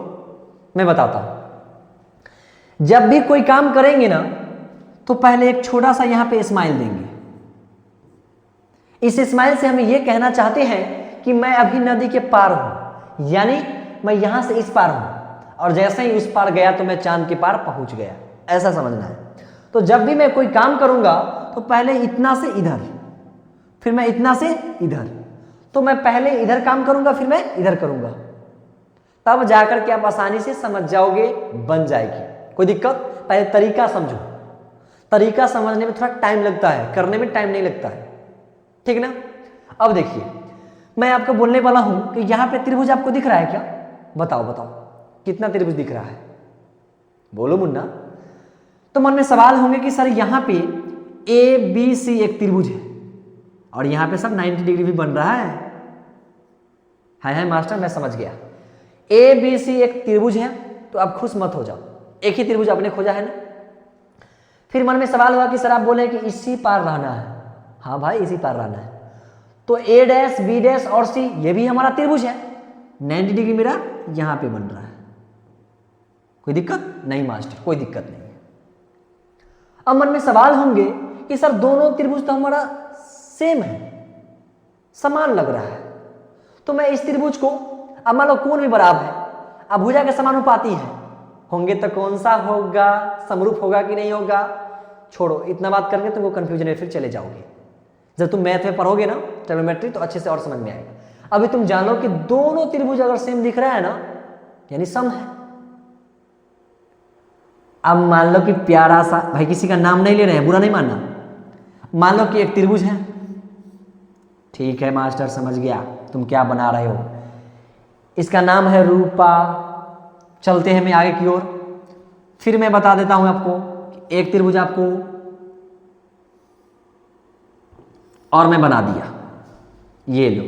मैं बताता हूं। जब भी कोई काम करेंगे ना, तो पहले एक छोटा सा यहां पे स्माइल देंगे। इस स्माइल से हम ये कहना चाहते हैं कि मैं अभी नदी के पार हूं, यानी मैं यहां से इस पार हूं, और जैसे ही उस पार गया तो मैं चांद के पार पहुंच गया, ऐसा समझना है। तो जब भी मैं कोई काम करूंगा तो पहले इतना से इधर, फिर मैं इतना से इधर, तो मैं पहले इधर काम करूंगा, फिर मैं इधर करूंगा, तब जाकर के आप आसानी से समझ जाओगे, बन जाएगी। कोई दिक्कत? पहले तरीका समझो। तरीका समझने में थोड़ा टाइम लगता है, करने में टाइम नहीं लगता है, ठीक ना? अब देखिए, मैं आपको बोलने वाला हूं कि यहां पे त्रिभुज आपको दिख रहा है क्या? बताओ बताओ, कितना त्रिभुज दिख रहा है? बोलो मुन्ना। तो मन में सवाल होंगे कि सर यहां पे ए बी सी एक त्रिभुज है, और यहां पे सब 90 डिग्री भी बन रहा है मास्टर, मैं समझ गया। ए बी सी एक त्रिभुज है, तो आप खुश मत हो जाओ, एक ही त्रिभुज आपने खोजा है ना। फिर मन में सवाल हुआ कि सर आप बोले कि इसी पार रहना है। हाँ भाई, इसी पार रहना है, तो ए डैश बी डैश और सी ये भी हमारा त्रिभुज है, 90 डिग्री मेरा यहां पे बन रहा है। कोई दिक्कत नहीं मास्टर? कोई दिक्कत नहीं है। अब मन में सवाल होंगे कि सर दोनों त्रिभुज तो हमारा सेम है, समान लग रहा है, तो मैं इस त्रिभुज को, अब मान लो कोण भी बराबर है, अब भुजा के समानुपाती है होंगे, तो कौन सा होगा? समरूप होगा कि नहीं होगा? छोड़ो, इतना बात करके तुमको कंफ्यूजन में फिर चले जाओगे। जब तुम मैथ में पढ़ोगे ना ट्रिग्नोमेट्री, तो अच्छे से और समझ में आएगा। अभी तुम जानो कि दोनों त्रिभुज अगर सेम दिख रहा है ना, यानी सम है। अब मान लो कि प्यारा सा, भाई किसी का नाम नहीं ले रहे हैं, बुरा नहीं मानना, मान लो कि एक त्रिभुज है, ठीक है मास्टर समझ गया तुम क्या बना रहे हो, इसका नाम है रूपा। चलते हैं मैं आगे की ओर। फिर मैं बता देता हूं आपको कि एक त्रिभुज आपको और मैं बना दिया, ये लो।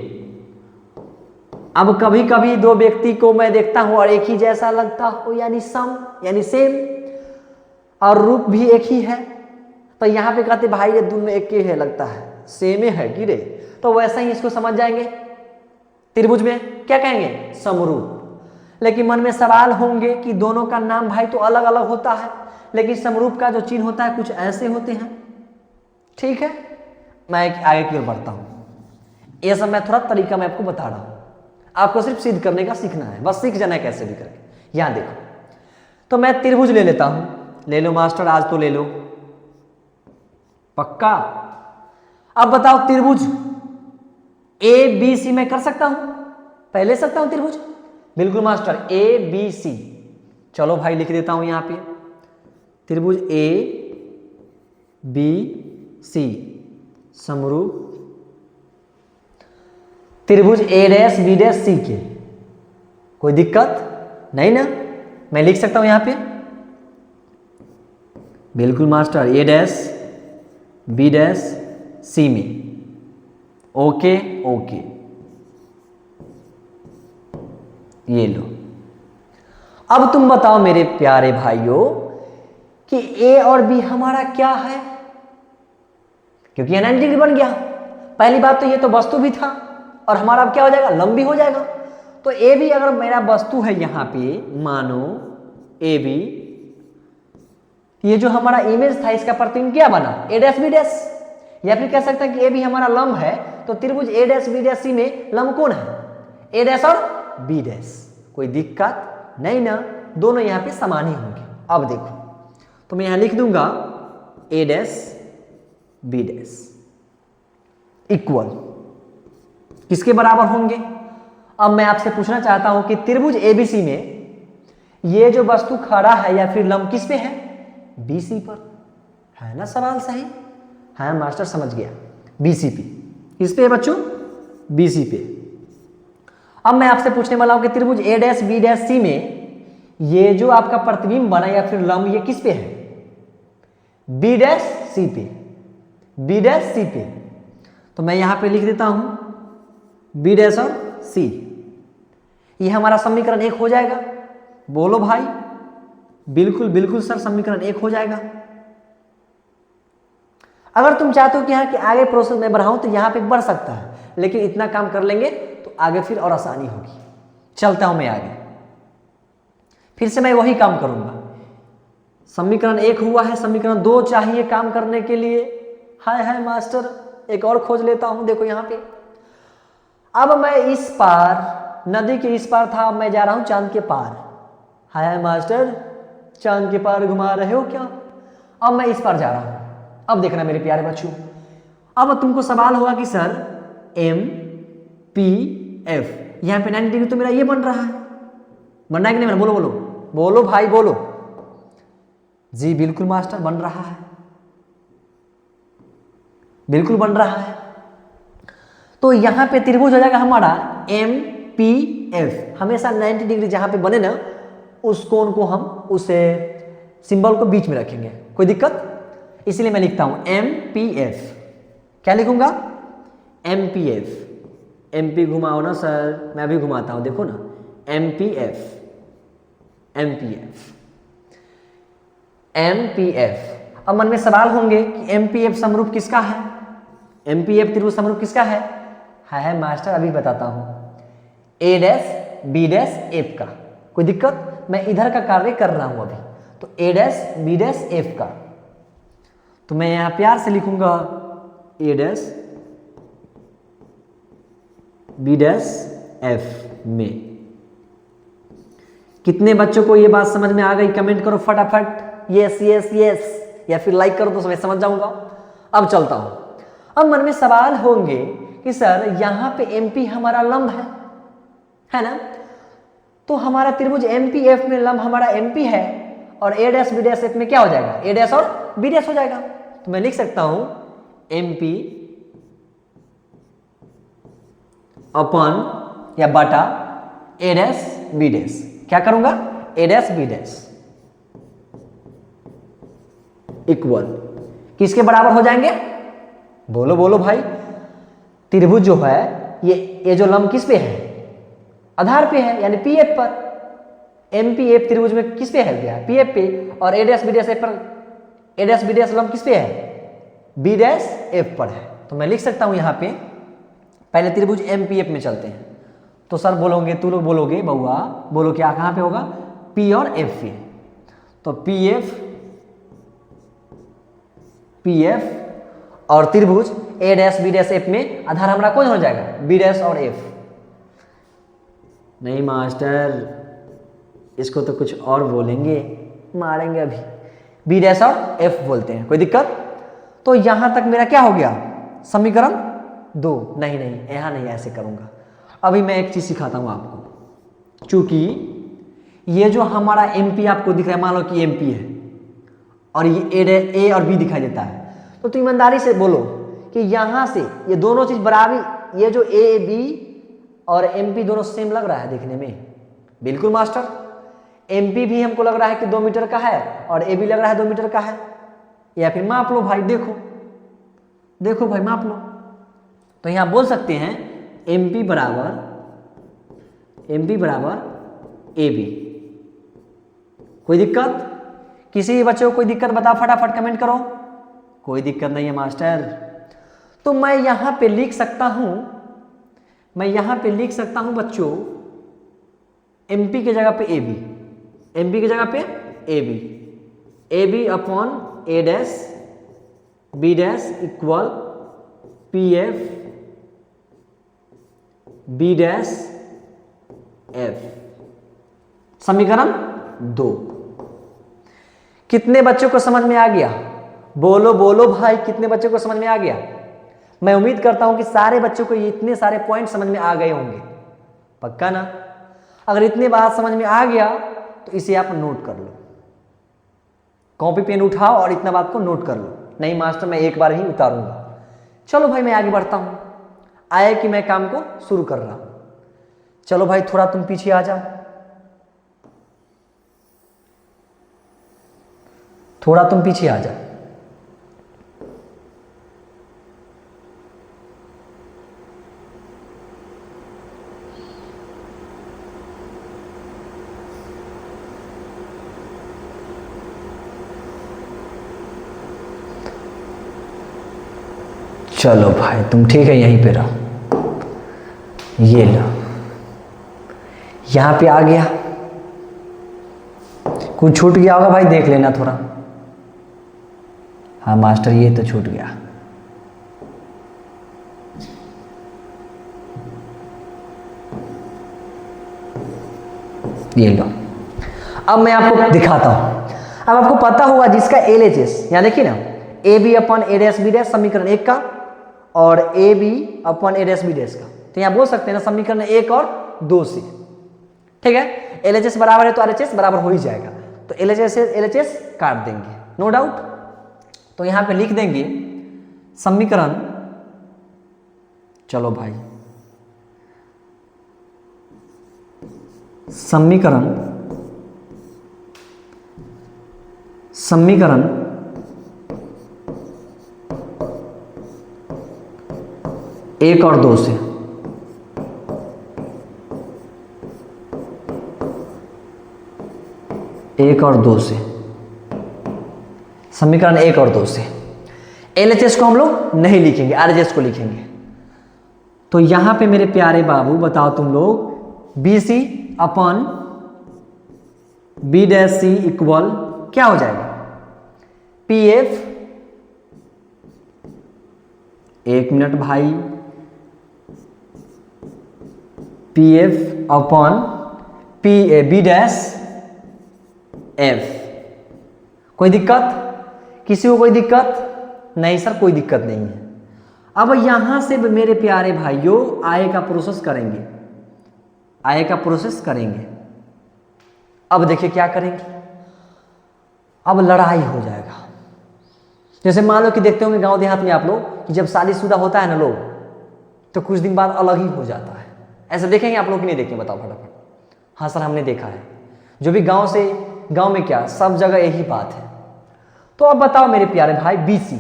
अब कभी कभी दो व्यक्ति को मैं देखता हूं और एक ही जैसा लगता हो, यानी सम, यानी सेम, और रूप भी एक ही है, तो यहां पे कहते भाई ये दोनों एक ही है, लगता है सेम है कि रे, तो वैसा ही इसको समझ जाएंगे। त्रिभुज में क्या कहेंगे? समरूप। लेकिन मन में सवाल होंगे कि दोनों का नाम भाई तो अलग अलग होता है, लेकिन समरूप का जो चिन्ह होता है कुछ ऐसे होते हैं, ठीक है? मैं आगे की ओर बढ़ता हूं। यह सब मैं थोड़ा तरीका मैं आपको बता रहा हूं, आपको सिर्फ सिद्ध करने का सीखना है, बस सीख जाना है कैसे भी करके। यहां देखो, तो मैं त्रिभुज ले लेता हूं। ले लो मास्टर, आज तो ले लो, पक्का। अब बताओ त्रिभुज ए बी सी मैं कर सकता हूं? पहले सकता हूं त्रिभुज? बिल्कुल मास्टर, ए बी सी। चलो भाई लिख देता हूं यहां पे, त्रिभुज ए बी सी समरूप त्रिभुज ए डैश बी डैश सी के। कोई दिक्कत नहीं ना? मैं लिख सकता हूं यहां पे, बिल्कुल मास्टर, ए डैश बी डैश सी में। ओके ओके, ये लो। अब तुम बताओ मेरे प्यारे भाइयों कि ए और बी हमारा क्या है, क्योंकि ये 90 डिग्री बन गया। पहली बात तो ये तो वस्तु भी था और हमारा अब क्या हो जाएगा, लंब भी हो जाएगा। तो ए बी अगर मेरा वस्तु है यहां पे, मानो ए बी, ये जो हमारा इमेज था इसका प्रतिबिंब क्या बना, ए डैश बी डैश। या फिर कह सकते हैं कि ए बी हमारा लंब है, तो त्रिभुज ए डैश बी डैश सी में लंब कौन है, ए डैश और बी डैश। कोई दिक्कत नहीं ना, दोनों यहां पे समान ही होंगे। अब देखो, तो मैं यहां लिख दूंगा ए डैश बी डैश इक्वल किसके बराबर होंगे। अब मैं आपसे पूछना चाहता हूं कि त्रिभुज एबीसी में ये जो वस्तु खड़ा है या फिर लंब किस पे है, बीसी पर है ना। सवाल सही है, मास्टर समझ गया। बीसी पे, किस पे है बच्चों, बीसी पे। अब मैं आपसे पूछने वाला हूं कि त्रिभुज ए डैश बी डैश सी में ये जो आपका प्रतिबिंब बना या फिर लंब ये किस पे है, बी डैश सी पे, बी डैश सी पे। तो मैं यहां पे लिख देता हूं बी डैश और सी। ये हमारा समीकरण 1 हो जाएगा। बोलो भाई, बिल्कुल बिल्कुल सर, समीकरण 1 हो जाएगा। अगर तुम चाहते हो कि यहाँ के आगे प्रोसेस में बढ़ाऊं तो यहां पे बढ़ सकता है, लेकिन इतना काम कर लेंगे तो आगे फिर और आसानी होगी। चलता हूं मैं आगे, फिर से मैं वही काम करूंगा। समीकरण 1 हुआ है, समीकरण 2 चाहिए काम करने के लिए। हाय हाय मास्टर, एक और खोज लेता हूं। देखो यहां पे, अब मैं इस पार, नदी के इस पार था, अब मैं जा रहा हूं चांद के पार। हाय हाय मास्टर, चांद के पार घुमा रहे हो क्या। अब मैं इस पार जा रहा हूं। अब देखना मेरे प्यारे बच्चों, अब तुमको सवाल होगा कि सर एम पी एफ, यहां पे 90 डिग्री तो मेरा ये बन रहा है, बन रहा है कि नहीं बन, बोलो बोलो बोलो भाई बोलो। जी बिल्कुल मास्टर, बन रहा है, बिल्कुल बन रहा है। तो यहां पे त्रिभुज हो जाएगा हमारा एम पी एफ। हमेशा 90 डिग्री जहां पे बने ना, उस कोण को हम, उस सिंबल को बीच में रखेंगे, कोई दिक्कत। इसलिए मैं लिखता हूं एम पी एफ। क्या लिखूंगा, M P F. M P घुमाओ ना सर, मैं भी घुमाता हूं, देखो ना, M P F, M P F, M P F. अब मन में सवाल होंगे कि एम पी एफ समरूप किसका है, एम पी एफ त्रिभुज समरूप किसका है मास्टर, अभी बताता हूं, ए डैश बी डैश एफ का। कोई दिक्कत, मैं इधर का कार्य कर रहा हूं अभी। तो ए डैश बी डैश एफ का, तो मैं यहां प्यार से लिखूंगा ए डैश बी डैश एफ में। कितने बच्चों को ये बात समझ में आ गई, कमेंट करो फटाफट, यस यस यस, या फिर लाइक करो तो मैं समझ जाऊंगा। अब चलता हूं। अब मन में सवाल होंगे कि सर यहां पे एमपी हमारा लंब है ना, तो हमारा त्रिभुज एमपी एफ में लंब हमारा एमपी है, और ए डैश बी डैश एफ में क्या हो जाएगा, ए डैश और बी डैश हो जाएगा। तो मैं लिख सकता हूं एमपी अपन या बटा ए डैश बी डैश। क्या करूंगा, A dash B dash equal किसके बराबर हो जाएंगे, बोलो बोलो भाई। त्रिभुज जो है ये जो लंब किस पे है, आधार पे है, यानी पी एफ पर। एम पी एफ त्रिभुज में किस पे है गया, पी एफ पे। और ए डैश बी डैश एफ पर, ए डैश बी डैश लंब किस पे है, बी डैश एफ पर है। तो मैं लिख सकता हूं यहां पे, पहले त्रिभुज एम पी एफ में चलते हैं। तो सर बोलोगे, तू लोग बोलोगे बउआ, बोलो क्या कहां पे होगा, पी और एफ पे। तो पी एफ और त्रिभुज ए डैश बी डैश एफ में आधार हमारा कौन हो जाएगा, बी डैश और एफ। नहीं मास्टर, इसको तो कुछ और बोलेंगे, मारेंगे अभी। बी डैश और एफ बोलते हैं, कोई दिक्कत। तो यहां तक मेरा क्या हो गया, समीकरण 2। नहीं नहीं, यहां नहीं, ऐसे करूंगा। अभी मैं एक चीज सिखाता हूं आपको। चूंकि ये जो हमारा एमपी आपको दिख रहा है, मान लो कि एमपी है और ये ए और बी दिखाई देता है, तो ईमानदारी से बोलो कि यहां से ये दोनों चीज बराबर, ये जो ए बी और एमपी दोनों सेम लग रहा है देखने में। बिल्कुल मास्टर, एमपी भी हमको लग रहा है कि 2 मीटर का है और ए बी लग रहा है 2 मीटर का है। या फिर माप लो भाई, देखो देखो भाई माप लो। तो यहाँ बोल सकते हैं MP बराबर AB। कोई दिक्कत? किसी भी बच्चे को कोई दिक्कत बताओ, फटाफट कमेंट करो। कोई दिक्कत नहीं है मास्टर। तो मैं यहाँ पे लिख सकता हूँ, बच्चों MP की जगह पे AB, MP की जगह पे AB upon A dash B dash equal PF B dash F। समीकरण 2। कितने बच्चों को समझ में आ गया? बोलो बोलो भाई, कितने बच्चों को समझ में आ गया? मैं उम्मीद करता हूं कि सारे बच्चों को इतने सारे पॉइंट समझ में आ गए होंगे, पक्का ना? अगर इतने बात समझ में आ गया तो इसे आप नोट कर लो, कॉपी पेन उठाओ और इतना बात को नोट कर लो। नहीं मास्टर मैं एक बार ही उतारूंगा। चलो भाई मैं आगे बढ़ता हूं, आया कि मैं काम को शुरू कर रहा हूं। चलो भाई थोड़ा तुम पीछे आ जाओ, थोड़ा तुम पीछे आ जाओ। चलो भाई तुम ठीक है, यहीं पे रहो। ये लो, यहां पे आ गया। कुछ छूट गया होगा भाई, देख लेना थोड़ा। हाँ मास्टर ये तो छूट गया। ये लो, अब मैं आपको दिखाता हूं। अब आपको पता होगा जिसका LHS, यहाँ देखिए ना, AB upon A dash B dash समीकरण 1 का और AB upon A dash B dash का। तो यहाँ बोल सकते हैं ना समीकरण 1 और 2 से, ठीक है। LHS बराबर है तो RHS बराबर हो ही जाएगा। तो LHS काट देंगे, नो डाउट। तो यहाँ पे लिख देंगे समीकरण, चलो भाई समीकरण 1 और 2 से। समीकरण 1 और 2 से LHS को हम लोग नहीं लिखेंगे, RHS को लिखेंगे। तो यहां पे मेरे प्यारे बाबू बताओ तुम लोग, BC upon B dash C equal क्या हो जाएगा? PF, 1 मिनट भाई, PF upon B dash F। कोई दिक्कत? किसी को कोई दिक्कत? नहीं सर कोई दिक्कत नहीं है। अब यहां से मेरे प्यारे भाइयों आय का प्रोसेस करेंगे। अब देखिए क्या करेंगे, अब लड़ाई हो जाएगा। जैसे मान लो कि देखते होंगे गांव देहात में आप लोग कि जब शादीशुदा होता है ना लोग, तो कुछ दिन बाद अलग ही हो जाता है। ऐसे देखेंगे आप लोग कि नहीं देखेंगे? बताओ फटाफट। हाँ सर हमने देखा है, जो भी गांव में क्या सब जगह यही बात है। तो अब बताओ मेरे प्यारे भाई BC,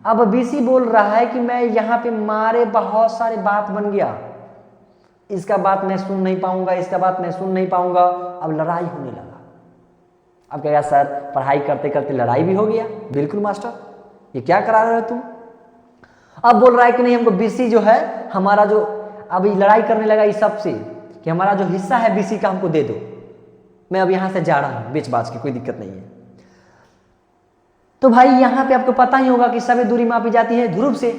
अब BC बोल रहा है कि मैं यहाँ पे मारे बहुत सारे बात बन गया, इसका बात मैं सुन नहीं पाऊंगा, इसका बात मैं सुन नहीं पाऊंगा। अब लड़ाई होने लगा। अब कहेगा सर पढ़ाई करते करते लड़ाई भी हो गया। बिल्कुल मास्टर, ये क्या करा रहे हो तुम? अब बोल रहा है कि नहीं हमको BC जो है हमारा जो, अब लड़ाई करने लगा इस सब से कि हमारा जो हिस्सा है BC का हमको दे दो, मैं अब यहां से जा रहा हूं बेच बाच के, कोई दिक्कत नहीं है। तो भाई यहां पे आपको पता ही होगा कि सभी दूरी मापी जाती है ध्रुव से,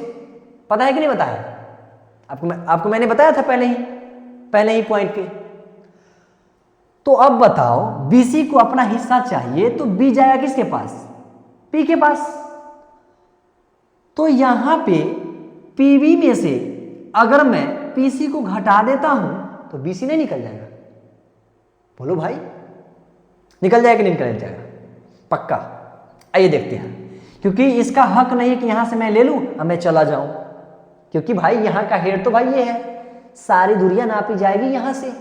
पता है कि नहीं बताया आपको मैंने बताया था पहले ही पॉइंट पे। तो अब बताओ BC को अपना हिस्सा चाहिए तो B जाएगा किसके पास? P के पास। तो यहां पे PB में से अगर मैं PC को घटा देता हूं तो BC नहीं निकल जाएगा? बोलो भाई, निकल जाएगा कि नहीं निकल जाएगा? पक्का। आइए देखते हैं, क्योंकि इसका हक नहीं है कि यहां से मैं ले लूं और मैं चला जाऊं, क्योंकि भाई यहां का हेड तो भाई ये है, सारी दूरियां नापी जाएगी यहां से,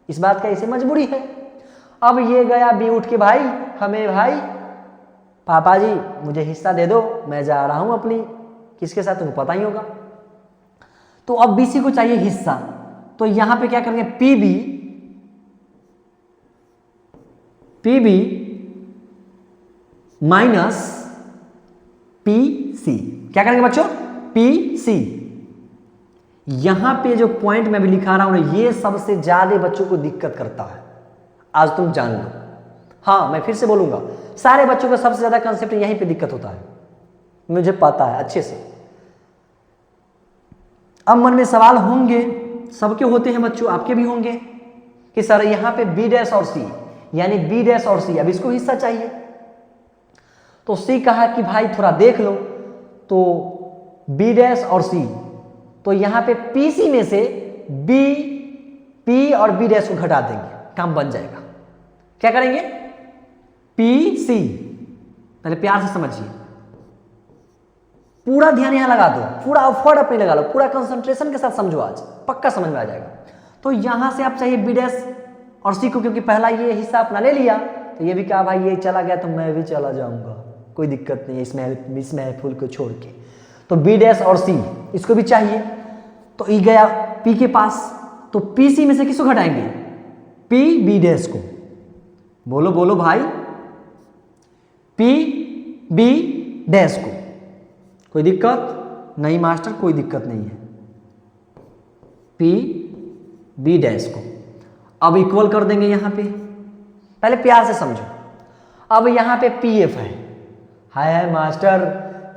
इस बात का इसे मजबूरी है। अब ये गया B उठ के भाई हमें, भाई पापा जी मुझे हिस्सा दे दो, मैं जा रहा हूं अपनी किसके साथ तुमको पता ही होगा। तो अब बीसी को चाहिए हिस्सा, तो यहां पे क्या करेंगे, पीबी माइनस पीसी, क्या करेंगे बच्चों, पीसी। यहां पे जो पॉइंट मैं भी लिखा रहा हूं ये सबसे ज्यादा बच्चों को दिक्कत करता है, आज तुम जान लो। हाँ मैं फिर से बोलूंगा, सारे बच्चों को सबसे ज्यादा कंसेप्ट यहीं पे दिक्कत होता है, मुझे पता है अच्छे से। अब मन में सवाल होंगे, सबके होते हैं बच्चों, आपके भी होंगे कि सर यहां पे बी डैश और सी, यानी बी डैश और सी, अब इसको हिस्सा चाहिए। तो सी कहा कि भाई थोड़ा देख लो, तो बी डैश और सी, तो यहां पे पी सी में से बी, पी और बी डैश को घटा देंगे, काम बन जाएगा। क्या करेंगे, पी सी, पहले प्यार से समझिए, पूरा ध्यान यहां लगा दो, पूरा एफर्ट अपने लगा लो, पूरा कंसंट्रेशन के साथ समझो, आज पक्का समझ में आ जाएगा। तो यहां से आप चाहिए बी डैश और सी को, क्योंकि पहला ये हिस्सा अपना ले लिया, तो ये भी कहा भाई ये चला गया तो मैं भी चला जाऊंगा, कोई दिक्कत नहीं है इस महफूल को छोड़ के। तो बी डैश और सी इसको भी चाहिए, तो ई गया पी के पास, तो पी सी में से किसको घटाएंगे, पी बी डैश को, बोलो बोलो भाई, पी बी डैश को। कोई दिक्कत नहीं मास्टर, कोई दिक्कत नहीं है, पी बी डैश को। अब इक्वल कर देंगे यहां पे, पहले प्यार से समझो। अब यहां पे पी एफ है, हाय मास्टर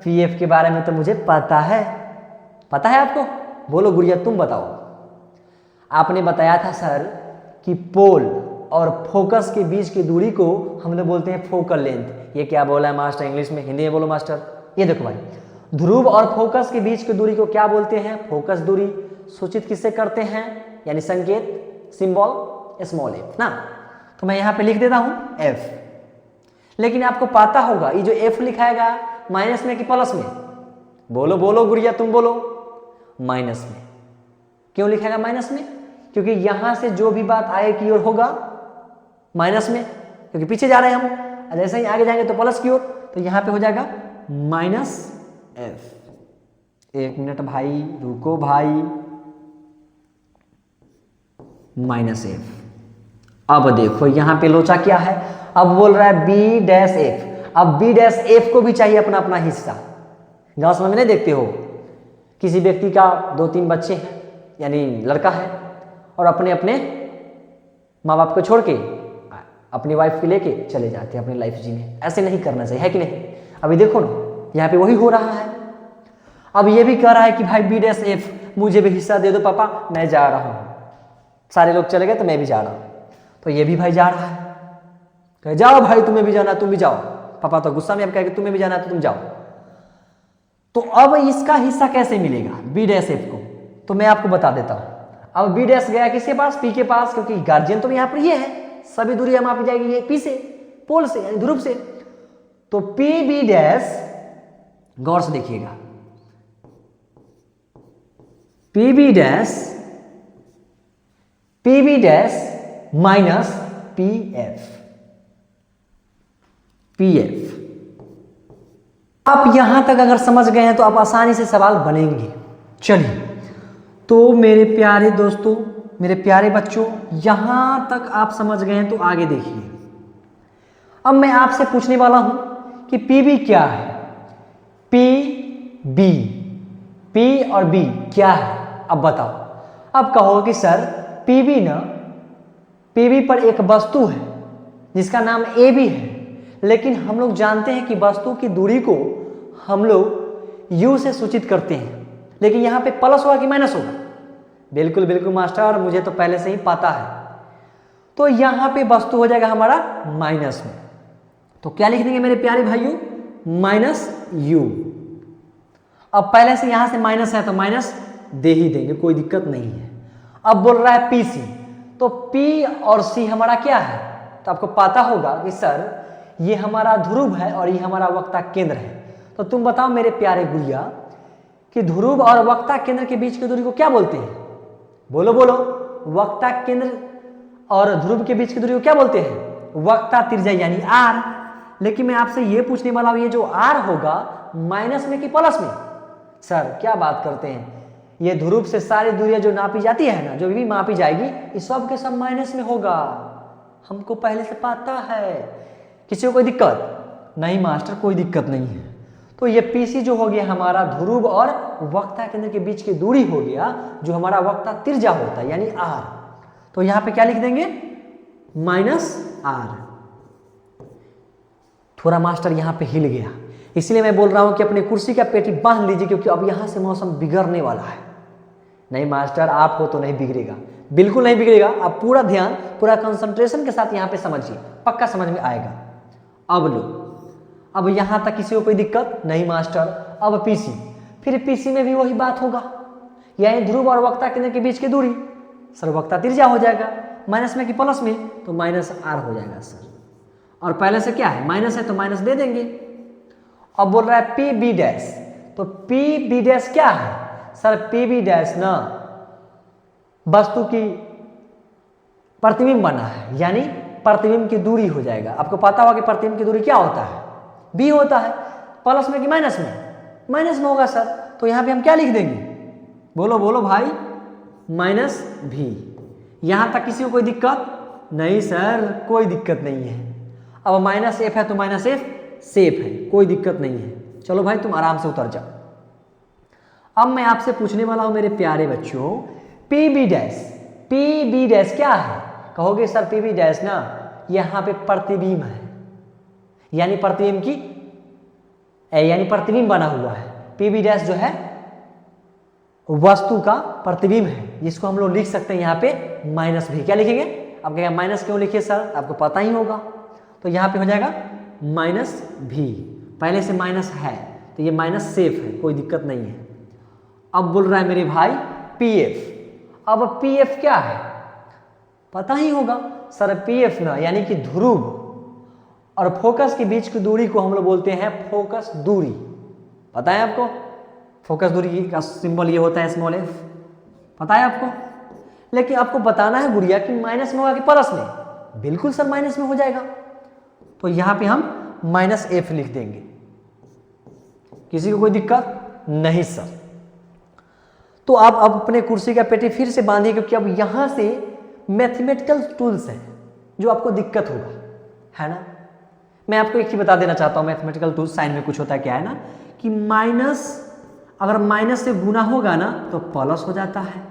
पी एफ के बारे में तो मुझे पता है, पता है आपको, बोलो गुड़िया तुम बताओ। आपने बताया था सर कि पोल और फोकस के बीच की दूरी को हम लोग बोलते हैं फोकल लेंथ। ये क्या बोला है मास्टर इंग्लिश में, हिंदी में बोलो मास्टर। ये देखो भाई, ध्रुव और फोकस के बीच की दूरी को क्या बोलते हैं, फोकस दूरी। सूचित किससे करते हैं, यानी संकेत, सिंबल स्मॉल एफ ना। तो मैं यहां पे लिख देता हूं एफ, लेकिन आपको पता होगा ये जो एफ लिखाएगा माइनस में कि प्लस में, बोलो बोलो गुड़िया तुम बोलो, माइनस में। क्यों लिखाएगा माइनस में, क्योंकि यहां से जो भी बात आए की ओर होगा माइनस में, क्योंकि पीछे जा रहे हैं हम, जैसे ही आगे जाएंगे तो प्लस की ओर, तो यहां पे हो जाएगा माइनस एफ। एक मिनट भाई रुको भाई, माइनस एफ। अब देखो यहां पे लोचा क्या है, अब बोल रहा है बी डैश एफ। अब बी डैश एफ को भी चाहिए अपना अपना हिस्सा। गांव समय में नहीं देखते हो, किसी व्यक्ति का 2-3 बच्चे हैं, यानी लड़का है, और अपने अपने माँ बाप को छोड़ के अपनी वाइफ को लेके चले जाते हैं अपनी लाइफ जीने। ऐसे नहीं करना चाहिए, है कि नहीं। अभी देखो ना यहाँ पे वही हो रहा है। अब ये भी कह रहा है कि भाई बी डैश एफ मुझे भी हिस्सा दे दो पापा, मैं जा रहा हूँ, सारे लोग चले गए तो मैं भी जा रहा हूँ। तो ये भी भाई जा रहा है, कहे जाओ भाई तुम्हें भी जाना, तुम भी जाओ। पापा तो गुस्सा में अब कहे तुम्हें भी जाना है तो तुम जाओ। तो अब इसका हिस्सा कैसे मिलेगा बी डैश एफ को, तो मैं आपको बता देता हूँ। अब बी डैश गया किसके पास, पी के पास, क्योंकि गार्जियन तो यहाँ पर ये है, सभी दूरी हम आप जाएगी ये पी से, पोल से यानी ध्रुव से। तो पी बी डैश, गौर से देखिएगा, P B dash minus P F. आप यहां तक अगर समझ गए हैं तो आप आसानी से सवाल बनेंगे। चलिए, तो मेरे प्यारे दोस्तों, मेरे प्यारे बच्चों, यहां तक आप समझ गए हैं तो आगे देखिए। अब मैं आपसे पूछने वाला हूं कि पी बी क्या है, पी और बी क्या है, अब बताओ। अब कहो कि सर पी बी पर एक वस्तु है जिसका नाम ए बी है, लेकिन हम लोग जानते हैं कि वस्तु की दूरी को हम लोग यू से सूचित करते हैं, लेकिन यहां पे प्लस होगा कि माइनस होगा। बिल्कुल बिल्कुल मास्टर, मुझे तो पहले से ही पता है। तो यहां पे वस्तु हो जाएगा हमारा माइनस में, तो क्या लिख देंगे मेरे प्यारे भाइयों, माइनस यू। अब पहले से यहां से माइनस है तो माइनस दे ही देंगे, कोई दिक्कत नहीं है। अब बोल रहा है पी सी, तो पी और सी हमारा क्या है, तो आपको पता होगा कि सर ये हमारा ध्रुव है और ये हमारा वक्ता केंद्र है। तो तुम बताओ मेरे प्यारे गुड़िया कि ध्रुव और वक्ता केंद्र के बीच की दूरी को क्या बोलते हैं, बोलो बोलो। वक्ता केंद्र और ध्रुव के बीच की दूरी को क्या बोलते हैं, वक्ता त्रिज्या यानी आर। लेकिन मैं आपसे ये पूछने वाला हूं, ये जो आर होगा माइनस में कि प्लस में, सर क्या बात करते हैं, ये ध्रुव से सारी दूरियां जो नापी जाती है ना, जो भी मापी जाएगी, ये सब के सब माइनस में होगा, हमको पहले से पता है। किसी को कोई दिक्कत नहीं मास्टर? कोई दिक्कत नहीं है। तो ये पीसी जो हो गया हमारा ध्रुव और वक्ता केंद्र के बीच की दूरी हो गया, जो हमारा वक्ता त्रिज्या होता है यानी आर। तो यहां पे क्या लिख देंगे? Minus are. थोड़ा मास्टर यहां पे हिल गया, इसलिए मैं बोल रहा हूं कि अपने कुर्सी का पेटी बांध लीजिए, क्योंकि अब यहां से मौसम बिगड़ने वाला है। नहीं मास्टर आप हो तो नहीं बिगड़ेगा, बिल्कुल नहीं बिगड़ेगा। आप पूरा ध्यान, पूरा कंसंट्रेशन के साथ यहां पे समझिए, पक्का समझ में आएगा। अब लो, अब यहां तक किसी को कोई दिक्कत नहीं मास्टर? अब पीसी, फिर पीसी में भी वही बात होगा, यानी ध्रुव और वक्ता केंद्र के बीच की दूरी। सर वक्ता त्रिज्या हो जाएगा, माइनस में कि प्लस में? तो माइनस आर हो जाएगा सर। और पहले से क्या है? माइनस है तो माइनस दे देंगे। अब बोल रहा है पी बी डैश, तो पी बी डैश क्या है सर? पी बी डैश ना वस्तु की प्रतिबिंब बना है, यानी प्रतिबिंब की दूरी हो जाएगा। आपको पता होगा कि प्रतिबिंब की दूरी क्या होता है? बी होता है। प्लस में कि माइनस में? माइनस में होगा सर। तो यहां पे हम क्या लिख देंगे? बोलो बोलो भाई, माइनस भी। यहां तक किसी को कोई दिक्कत नहीं सर? कोई दिक्कत नहीं है। अब माइनस एफ है तो माइनस एफ सेफ है, कोई दिक्कत नहीं है। चलो भाई तुम आराम से उतर जाओ। अब मैं आपसे पूछने वाला हूं मेरे प्यारे बच्चों, P B dash, P B dash क्या है? कहोगे सर पी बी डैश ना यहां पे प्रतिबिंब है, यानी प्रतिबिंब की यानी प्रतिबिंब बना हुआ है। पी बी डैश जो है वस्तु का प्रतिबिंब है, जिसको हम लोग लिख सकते हैं यहां पे माइनस भी। क्या लिखेंगे? आप कहेंगे माइनस क्यों लिखिए सर? आपको पता ही होगा। तो यहां पे हो जाएगा माइनस भी, पहले से माइनस है तो ये माइनस सेफ है, कोई दिक्कत नहीं है। अब बोल रहा है मेरे भाई पी एफ। अब पी एफ क्या है? पता ही होगा सर, पी एफ ना यानी कि ध्रुव और फोकस के बीच की दूरी को हम लोग बोलते हैं फोकस दूरी। पता है आपको? फोकस दूरी का सिंबल ये होता है स्मॉल एफ, पता है आपको? लेकिन आपको बताना है गुड़िया कि माइनस में होगा कि प्लस में? बिल्कुल सर माइनस में हो जाएगा। तो यहां पे हम माइनस एफ लिख देंगे। किसी को कोई दिक्कत नहीं सर? तो आप अब अपने कुर्सी का पेटी फिर से बांधिए, क्योंकि अब यहां से मैथमेटिकल टूल्स हैं जो आपको दिक्कत होगा, है ना? मैं आपको एक ही बता देना चाहता हूं, मैथमेटिकल टूल्स साइन में कुछ होता है, क्या है ना कि माइनस, अगर माइनस से गुना होगा ना तो प्लस हो जाता है,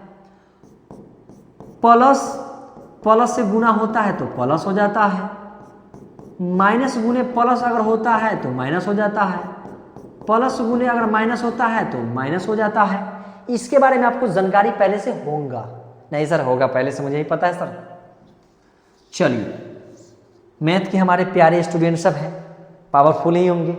प्लस प्लस से गुना होता है तो प्लस हो जाता है, माइनस गुने प्लस अगर होता है तो माइनस हो जाता है, प्लस गुने अगर माइनस होता है तो माइनस हो जाता है। इसके बारे में आपको जानकारी पहले से होगा? नहीं सर होगा, पहले से मुझे ही पता है सर। चलिए, मैथ के हमारे प्यारे स्टूडेंट सब हैं, पावरफुल ही होंगे।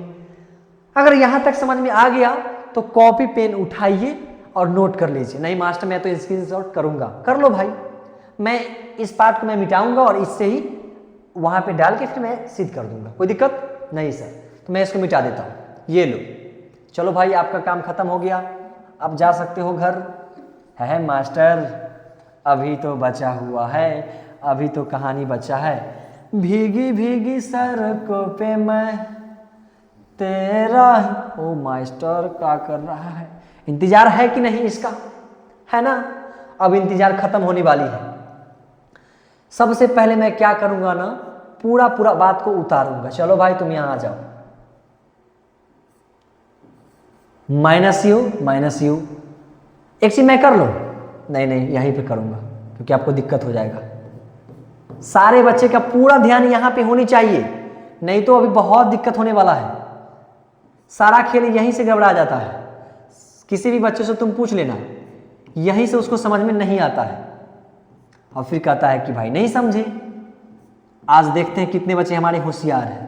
अगर यहां तक समझ में आ गया तो कॉपी पेन उठाइए और नोट कर लीजिए। नहीं मास्टर मैं तो स्क्रीनशॉट करूंगा, कर लो भाई। मैं इस पार्ट को मैं मिटाऊंगा और इससे ही वहां पे डाल के फिर मैं सिद्ध कर दूंगा, कोई दिक्कत नहीं सर। तो मैं इसको मिटा देता हूं, ये लो। चलो भाई आपका काम खत्म हो गया, अब जा सकते हो घर। है मास्टर अभी तो बचा हुआ है, अभी तो कहानी बचा है। भीगी भीगी सड़कों पे मैं तेरा, ओ मास्टर क्या कर रहा है? इंतजार है कि नहीं इसका? है ना? अब इंतजार खत्म होने वाली है। सबसे पहले मैं क्या करूंगा ना, पूरा पूरा बात को उतारूंगा। चलो भाई तुम यहां आ जाओ। माइनस यू, एक चीज मैं कर लूं? नहीं नहीं यहीं पे करूंगा, क्योंकि आपको दिक्कत हो जाएगा। सारे बच्चे का पूरा ध्यान यहां पे होनी चाहिए, नहीं तो अभी बहुत दिक्कत होने वाला है। सारा खेल यहीं से गड़बड़ा जाता है। किसी भी बच्चे से तुम पूछ लेना, यहीं से उसको समझ में नहीं आता है और फिर कहता है कि भाई नहीं समझे। आज देखते हैं कितने बच्चे हमारे होशियार हैं।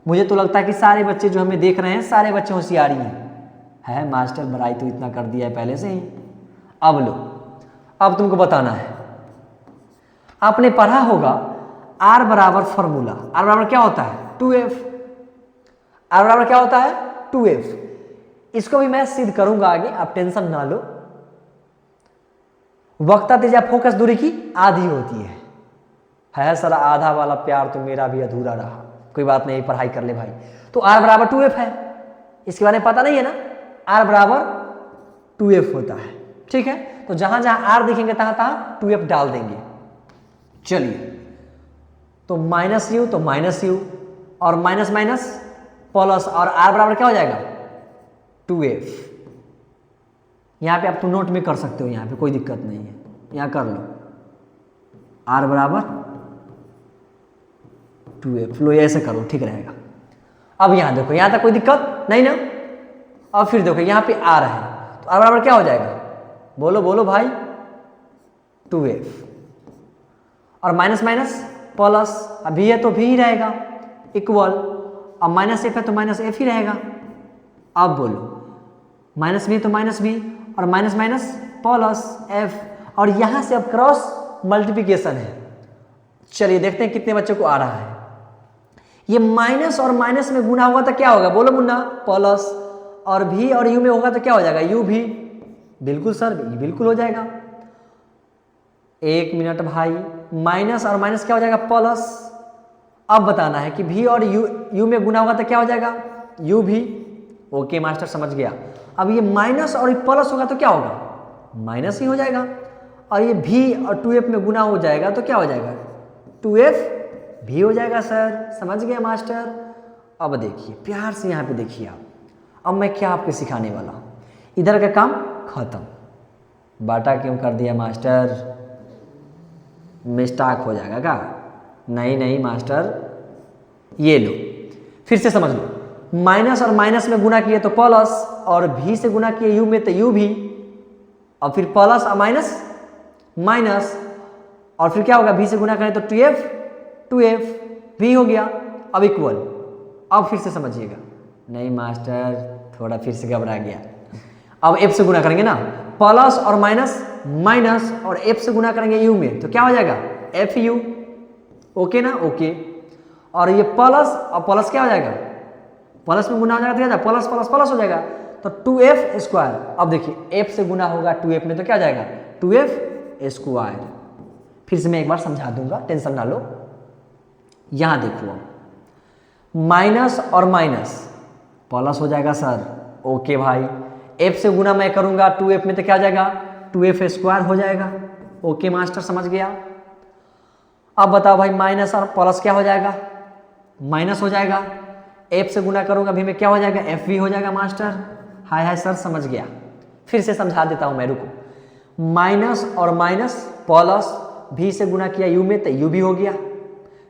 मुझे तो लगता है कि सारे बच्चे जो हमें देख रहे हैं सारे बच्चे होशियार ही हैं। है मास्टर बड़ाई तो इतना कर दिया है पहले से ही। अब लो, अब तुमको बताना है। आपने पढ़ा होगा R बराबर फॉर्मूला, R बराबर क्या होता है? 2F। R बराबर क्या होता है? 2F। इसको भी मैं सिद्ध करूंगा आगे, आप टेंशन ना लो। वक्ता त्रिज्या फोकस दूरी की आधी होती है सर। आधा वाला प्यार तो मेरा भी अधूरा रहा, कोई बात नहीं, पढ़ाई कर ले भाई। तो R बराबर 2F है, इसके बारे में पता नहीं है ना? R बराबर 2f होता है। ठीक है, तो जहां जहां r दिखेंगे तहां तहां 2f डाल देंगे। चलिए, तो माइनस यू तो माइनस यू और माइनस माइनस प्लस, और r बराबर क्या हो जाएगा 2f। यहां पे आप तो नोट में कर सकते हो, यहां पे कोई दिक्कत नहीं है, यहां कर लो r बराबर 2f, लो ऐसे करो ठीक रहेगा। अब यहां देखो, यहां तक कोई दिक्कत नहीं ना। अब फिर देखो यहाँ पे r है, तो r बराबर क्या हो जाएगा, बोलो बोलो भाई 2f, और माइनस माइनस प्लस, अब भी है तो भी ही रहेगा इक्वल, अब माइनस एफ है तो माइनस एफ ही रहेगा। अब बोलो माइनस भी है तो माइनस भी, और माइनस माइनस प्लस एफ, और यहां से अब क्रॉस मल्टीप्लिकेशन है। चलिए देखते हैं कितने बच्चों को आ रहा है। ये माइनस और माइनस में गुना होगा तो क्या होगा, बोलो मुन्ना प्लस, और भी और यू में होगा तो क्या हो जाएगा यू भी। बिल्कुल सर, बिल्कुल हो जाएगा। एक मिनट भाई, माइनस और माइनस क्या हो जाएगा प्लस। अब बताना है कि भी और यू में गुना होगा तो क्या हो जाएगा यू भी। ओके मास्टर, समझ गया। अब ये माइनस और प्लस होगा तो क्या होगा माइनस ही हो जाएगा, और ये भी और 2f में गुना हो जाएगा तो क्या हो जाएगा 2f भी हो जाएगा। सर समझ गया मास्टर। अब देखिए प्यार से यहाँ पे देखिए आप, अब मैं क्या आपको सिखाने वाला हूँ। इधर का काम खत्म, बाटा क्यों कर दिया मास्टर, मिस्टेक हो जाएगा क्या। नहीं नहीं मास्टर, ये लो फिर से समझ लो, माइनस और माइनस में गुना किए तो प्लस, और भी से गुना किए यू में तो यू भी, और फिर प्लस और माइनस माइनस, और फिर क्या होगा भी से गुना करें तो 2f भी हो गया। अब इक्वल, अब फिर से समझिएगा। नहीं मास्टर, थोड़ा फिर से घबरा गया। अब f से गुना करेंगे ना, प्लस और माइनस माइनस, और f से गुना करेंगे u में तो क्या हो जाएगा fu। ओके ना, ओके। और ये प्लस और प्लस क्या हो जाएगा, प्लस में गुना हो जाएगा तो क्या जाएगा प्लस प्लस प्लस हो जाएगा, तो 2f स्क्वायर। अब देखिए f से गुना होगा 2f में तो क्या हो जाएगा 2f स्क्वायर। फिर से मैं एक बार समझा दूंगा, टेंशन ना लो। यहां देखो, माइनस और माइनस प्लस हो जाएगा सर। ओके भाई, f से गुना मैं करूंगा 2f में तो क्या हो जाएगा 2f स्क्वायर हो जाएगा। ओके मास्टर, समझ गया। अब बताओ भाई, माइनस और प्लस क्या हो जाएगा माइनस हो जाएगा, f से गुना करूंगा भी में क्या हो जाएगा f भी हो जाएगा मास्टर। हाय हाय सर, समझ गया। फिर से समझा देता हूं मैं, रुको। माइनस और माइनस प्लस, भी से गुना किया u में तो u भी हो गया,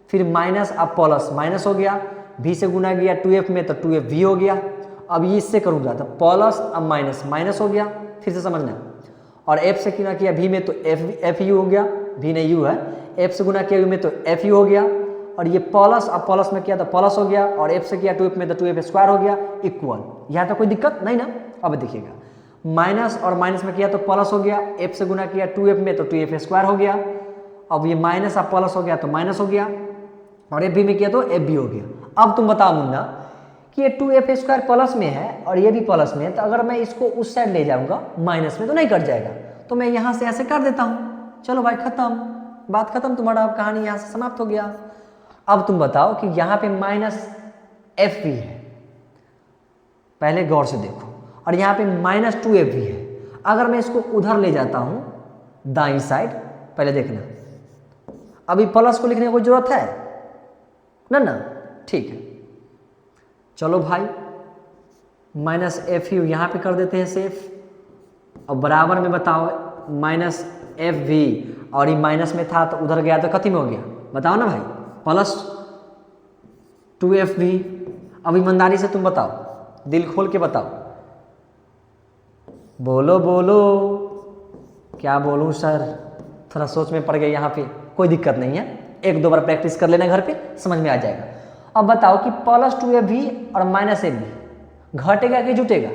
फिर माइनस अब प्लस माइनस हो गया, भी से गुना किया 2f में तो 2f भी हो गया। अब ये इससे करूंगा तो प्लस अब माइनस माइनस हो गया। फिर से समझना, और f से गुना किया भी में तो f यू हो गया, भी नहीं u है, f से गुना किया u में तो f यू हो गया, और ये प्लस अब प्लस में किया तो प्लस हो गया, और f से किया 2f में तो 2f स्क्वायर हो गया इक्वल। यहाँ तो कोई दिक्कत नहीं ना। अब देखिएगा, माइनस और माइनस में किया तो प्लस हो गया, f से गुना किया 2f में तो 2f स्क्वायर हो गया। अब ये माइनस अब प्लस हो गया तो माइनस हो गया, और f भी में किया तो f भी हो गया। अब तुम बताओ मुन्ना कि ये 2f स्क्वायर प्लस में है और ये भी प्लस में है, तो अगर मैं इसको उस साइड ले जाऊंगा माइनस में तो नहीं कट जाएगा, तो मैं यहाँ से ऐसे कर देता हूँ। चलो भाई खत्म, बात खत्म, तुम्हारा अब कहानी यहाँ से समाप्त हो गया। अब तुम बताओ कि यहाँ पे माइनस f भी है, पहले गौर से देखो, और यहाँ पे माइनस 2f भी है। अगर मैं इसको उधर ले जाता हूँ दाईं साइड, पहले देखना, अभी प्लस को लिखने की कोई जरूरत है ना ना, ठीक है। चलो भाई, माइनस एफ यू यहाँ पे कर देते हैं सेफ, और बराबर में बताओ माइनस एफ भी, और ये माइनस में था तो उधर गया तो कथी में हो गया बताओ ना भाई, प्लस 2f भी। अब ईमानदारी से तुम बताओ, दिल खोल के बताओ, बोलो बोलो। क्या बोलूं सर, थोड़ा सोच में पड़ गया यहाँ पे, कोई दिक्कत नहीं है, एक दो बार प्रैक्टिस कर लेना घर पे, समझ में आ जाएगा। अब बताओ कि प्लस 2f भी और माइनस एफ भी घटेगा कि जुटेगा,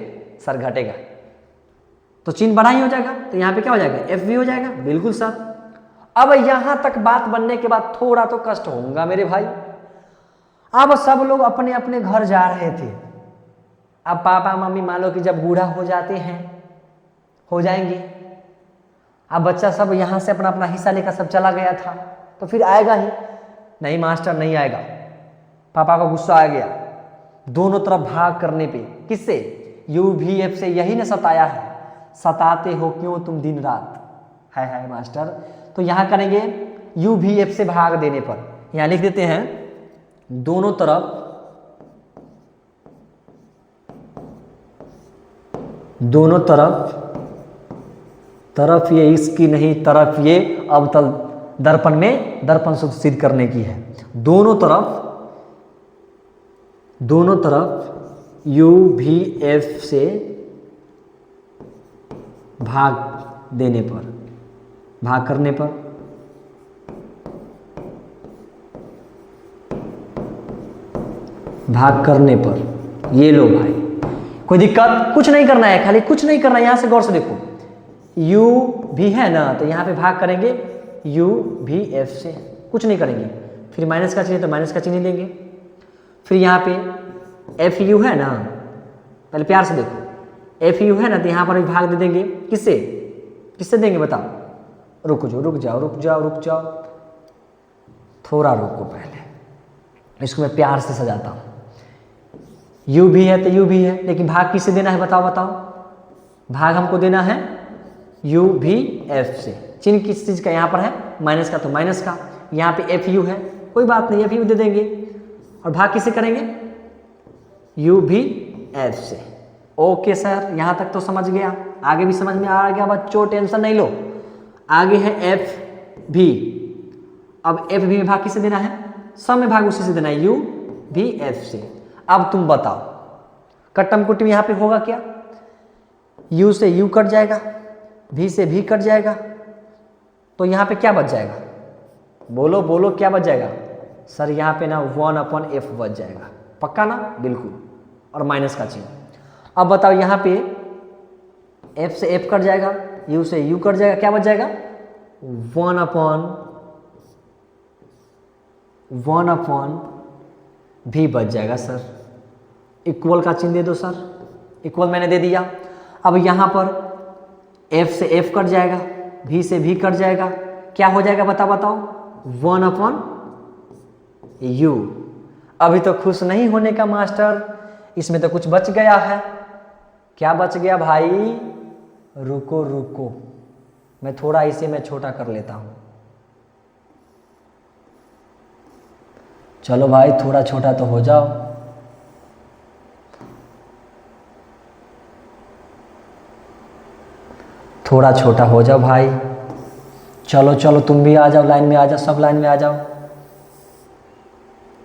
सर घटेगा, तो चिन्ह बढ़ा ही हो जाएगा, तो यहाँ पे क्या हो जाएगा एफ भी हो जाएगा। बिल्कुल सर। अब यहां तक बात बनने के बाद थोड़ा तो कष्ट होगा मेरे भाई। अब सब लोग अपने अपने घर जा रहे थे। अब पापा मम्मी मान लो कि जब बूढ़ा हो जाते हैं, हो जाएंगे, अब बच्चा सब यहां से अपना अपना हिस्सा लेकर सब चला गया था, तो फिर आएगा ही नहीं मास्टर, नहीं आएगा। पापा को गुस्सा आ गया, दोनों तरफ भाग करने पे, किससे, यू भी एफ से, यही ने सताया है, सताते हो क्यों तुम दिन रात। है मास्टर। तो यहाँ करेंगे यू भी एफ से भाग देने पर, यहाँ लिख देते हैं दोनों तरफ तरफ ये इसकी नहीं, तरफ ये अवतल दर्पण में दर्पण सूत्र सिद्ध करने की है। दोनों तरफ यू भी एफ से भाग देने पर, भाग करने पर ये लो भाई, कोई दिक्कत कुछ नहीं करना है, खाली कुछ नहीं करना है। यहां से गौर से देखो, u भी है ना, तो यहां पे भाग करेंगे u भी f से, कुछ नहीं करेंगे। फिर माइनस का चिन्ह तो माइनस का चिन्ह देंगे। फिर यहाँ पे एफ यू है ना, पहले प्यार से देखो, एफ यू है ना, तो यहाँ पर भी भाग दे देंगे। किससे देंगे बताओ? रुक जाओ, थोड़ा रुको, पहले इसको मैं प्यार से सजाता हूँ। यू भी है तो यू भी है, लेकिन भाग किससे देना है बताओ? भाग हमको देना है यू भी एफ से। चिन्ह किस चीज़ का यहाँ पर है? माइनस का, तो माइनस का। यहाँ पे एफ यू है, कोई बात नहीं, एफ यू दे देंगे। और भाग किससे करेंगे? यू भी एफ से। ओके सर, यहाँ तक तो समझ गया, आगे भी समझ में आ गया बच्चों, टेंशन नहीं लो। आगे है एफ भी। अब एफ भी में भाग किससे देना है? सब में भाग उसी से देना है, यू भी एफ से। अब तुम बताओ, कट्टम कुट्टम यहाँ पे होगा क्या? यू से यू कट जाएगा, भी से भी कट जाएगा, तो यहाँ पे क्या बच जाएगा? बोलो क्या बच जाएगा? सर यहाँ पे ना 1/f बच जाएगा, पक्का ना? बिल्कुल। और माइनस का चिन्ह। अब बताओ, यहाँ पे f से f कट जाएगा, u से u कट जाएगा, क्या बच जाएगा? 1/v बच जाएगा सर। इक्वल का चिन्ह दे दो सर, इक्वल मैंने दे दिया। अब यहाँ पर f से f कट जाएगा, v से v कट जाएगा, क्या हो जाएगा बताओ? 1/u। अभी तो खुश नहीं होने का मास्टर, इसमें तो कुछ बच गया है। क्या बच गया भाई? रुको, मैं थोड़ा इसे मैं छोटा कर लेता हूँ। चलो भाई, थोड़ा छोटा तो हो जाओ। थोड़ा छोटा हो जाओ भाई। चलो तुम भी आ जाओ, लाइन में आ जाओ, सब लाइन में आ जाओ।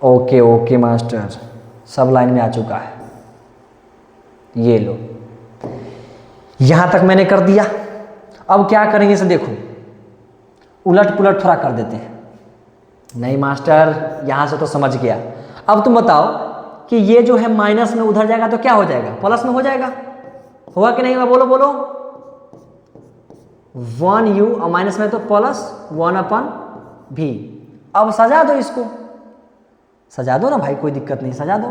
ओके मास्टर, सब लाइन में आ चुका है। ये लो, यहां तक मैंने कर दिया। अब क्या करेंगे इसे देखो, उलट पुलट थोड़ा कर देते हैं। नहीं मास्टर, यहां से तो समझ गया। अब तुम बताओ कि ये जो है माइनस में उधर जाएगा तो क्या हो जाएगा? प्लस में हो जाएगा। होगा कि नहीं होगा? बोलो। 1u और माइनस में तो प्लस 1/v। अब सजा दो इसको, सजा दो ना भाई, कोई दिक्कत नहीं, सजा दो।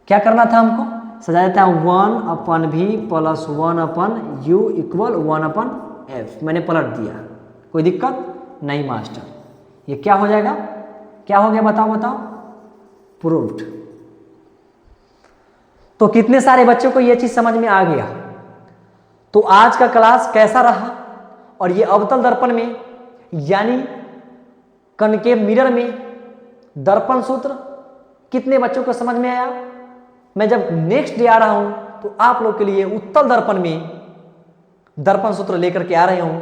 क्या करना था हमको? सजा देता हूं 1/v plus 1/u equal 1/f। मैंने पलट दिया, कोई दिक्कत नहीं मास्टर। ये क्या हो जाएगा? क्या हो गया बताओ? प्रूव्ड। तो कितने सारे बच्चों को यह चीज समझ में आ गया? तो आज का क्लास कैसा रहा? और ये अवतल दर्पण में यानी कनकेव मिरर में दर्पण सूत्र कितने बच्चों को समझ में आया? मैं जब नेक्स्ट डे आ रहा हूं तो आप लोग के लिए उत्तल दर्पण में दर्पण सूत्र लेकर के आ रहे हूं।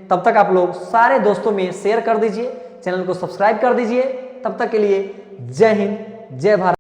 तब तक आप लोग सारे दोस्तों में शेयर कर दीजिए, चैनल को सब्सक्राइब कर दीजिए। तब तक के लिए जय हिंद, जय भारत।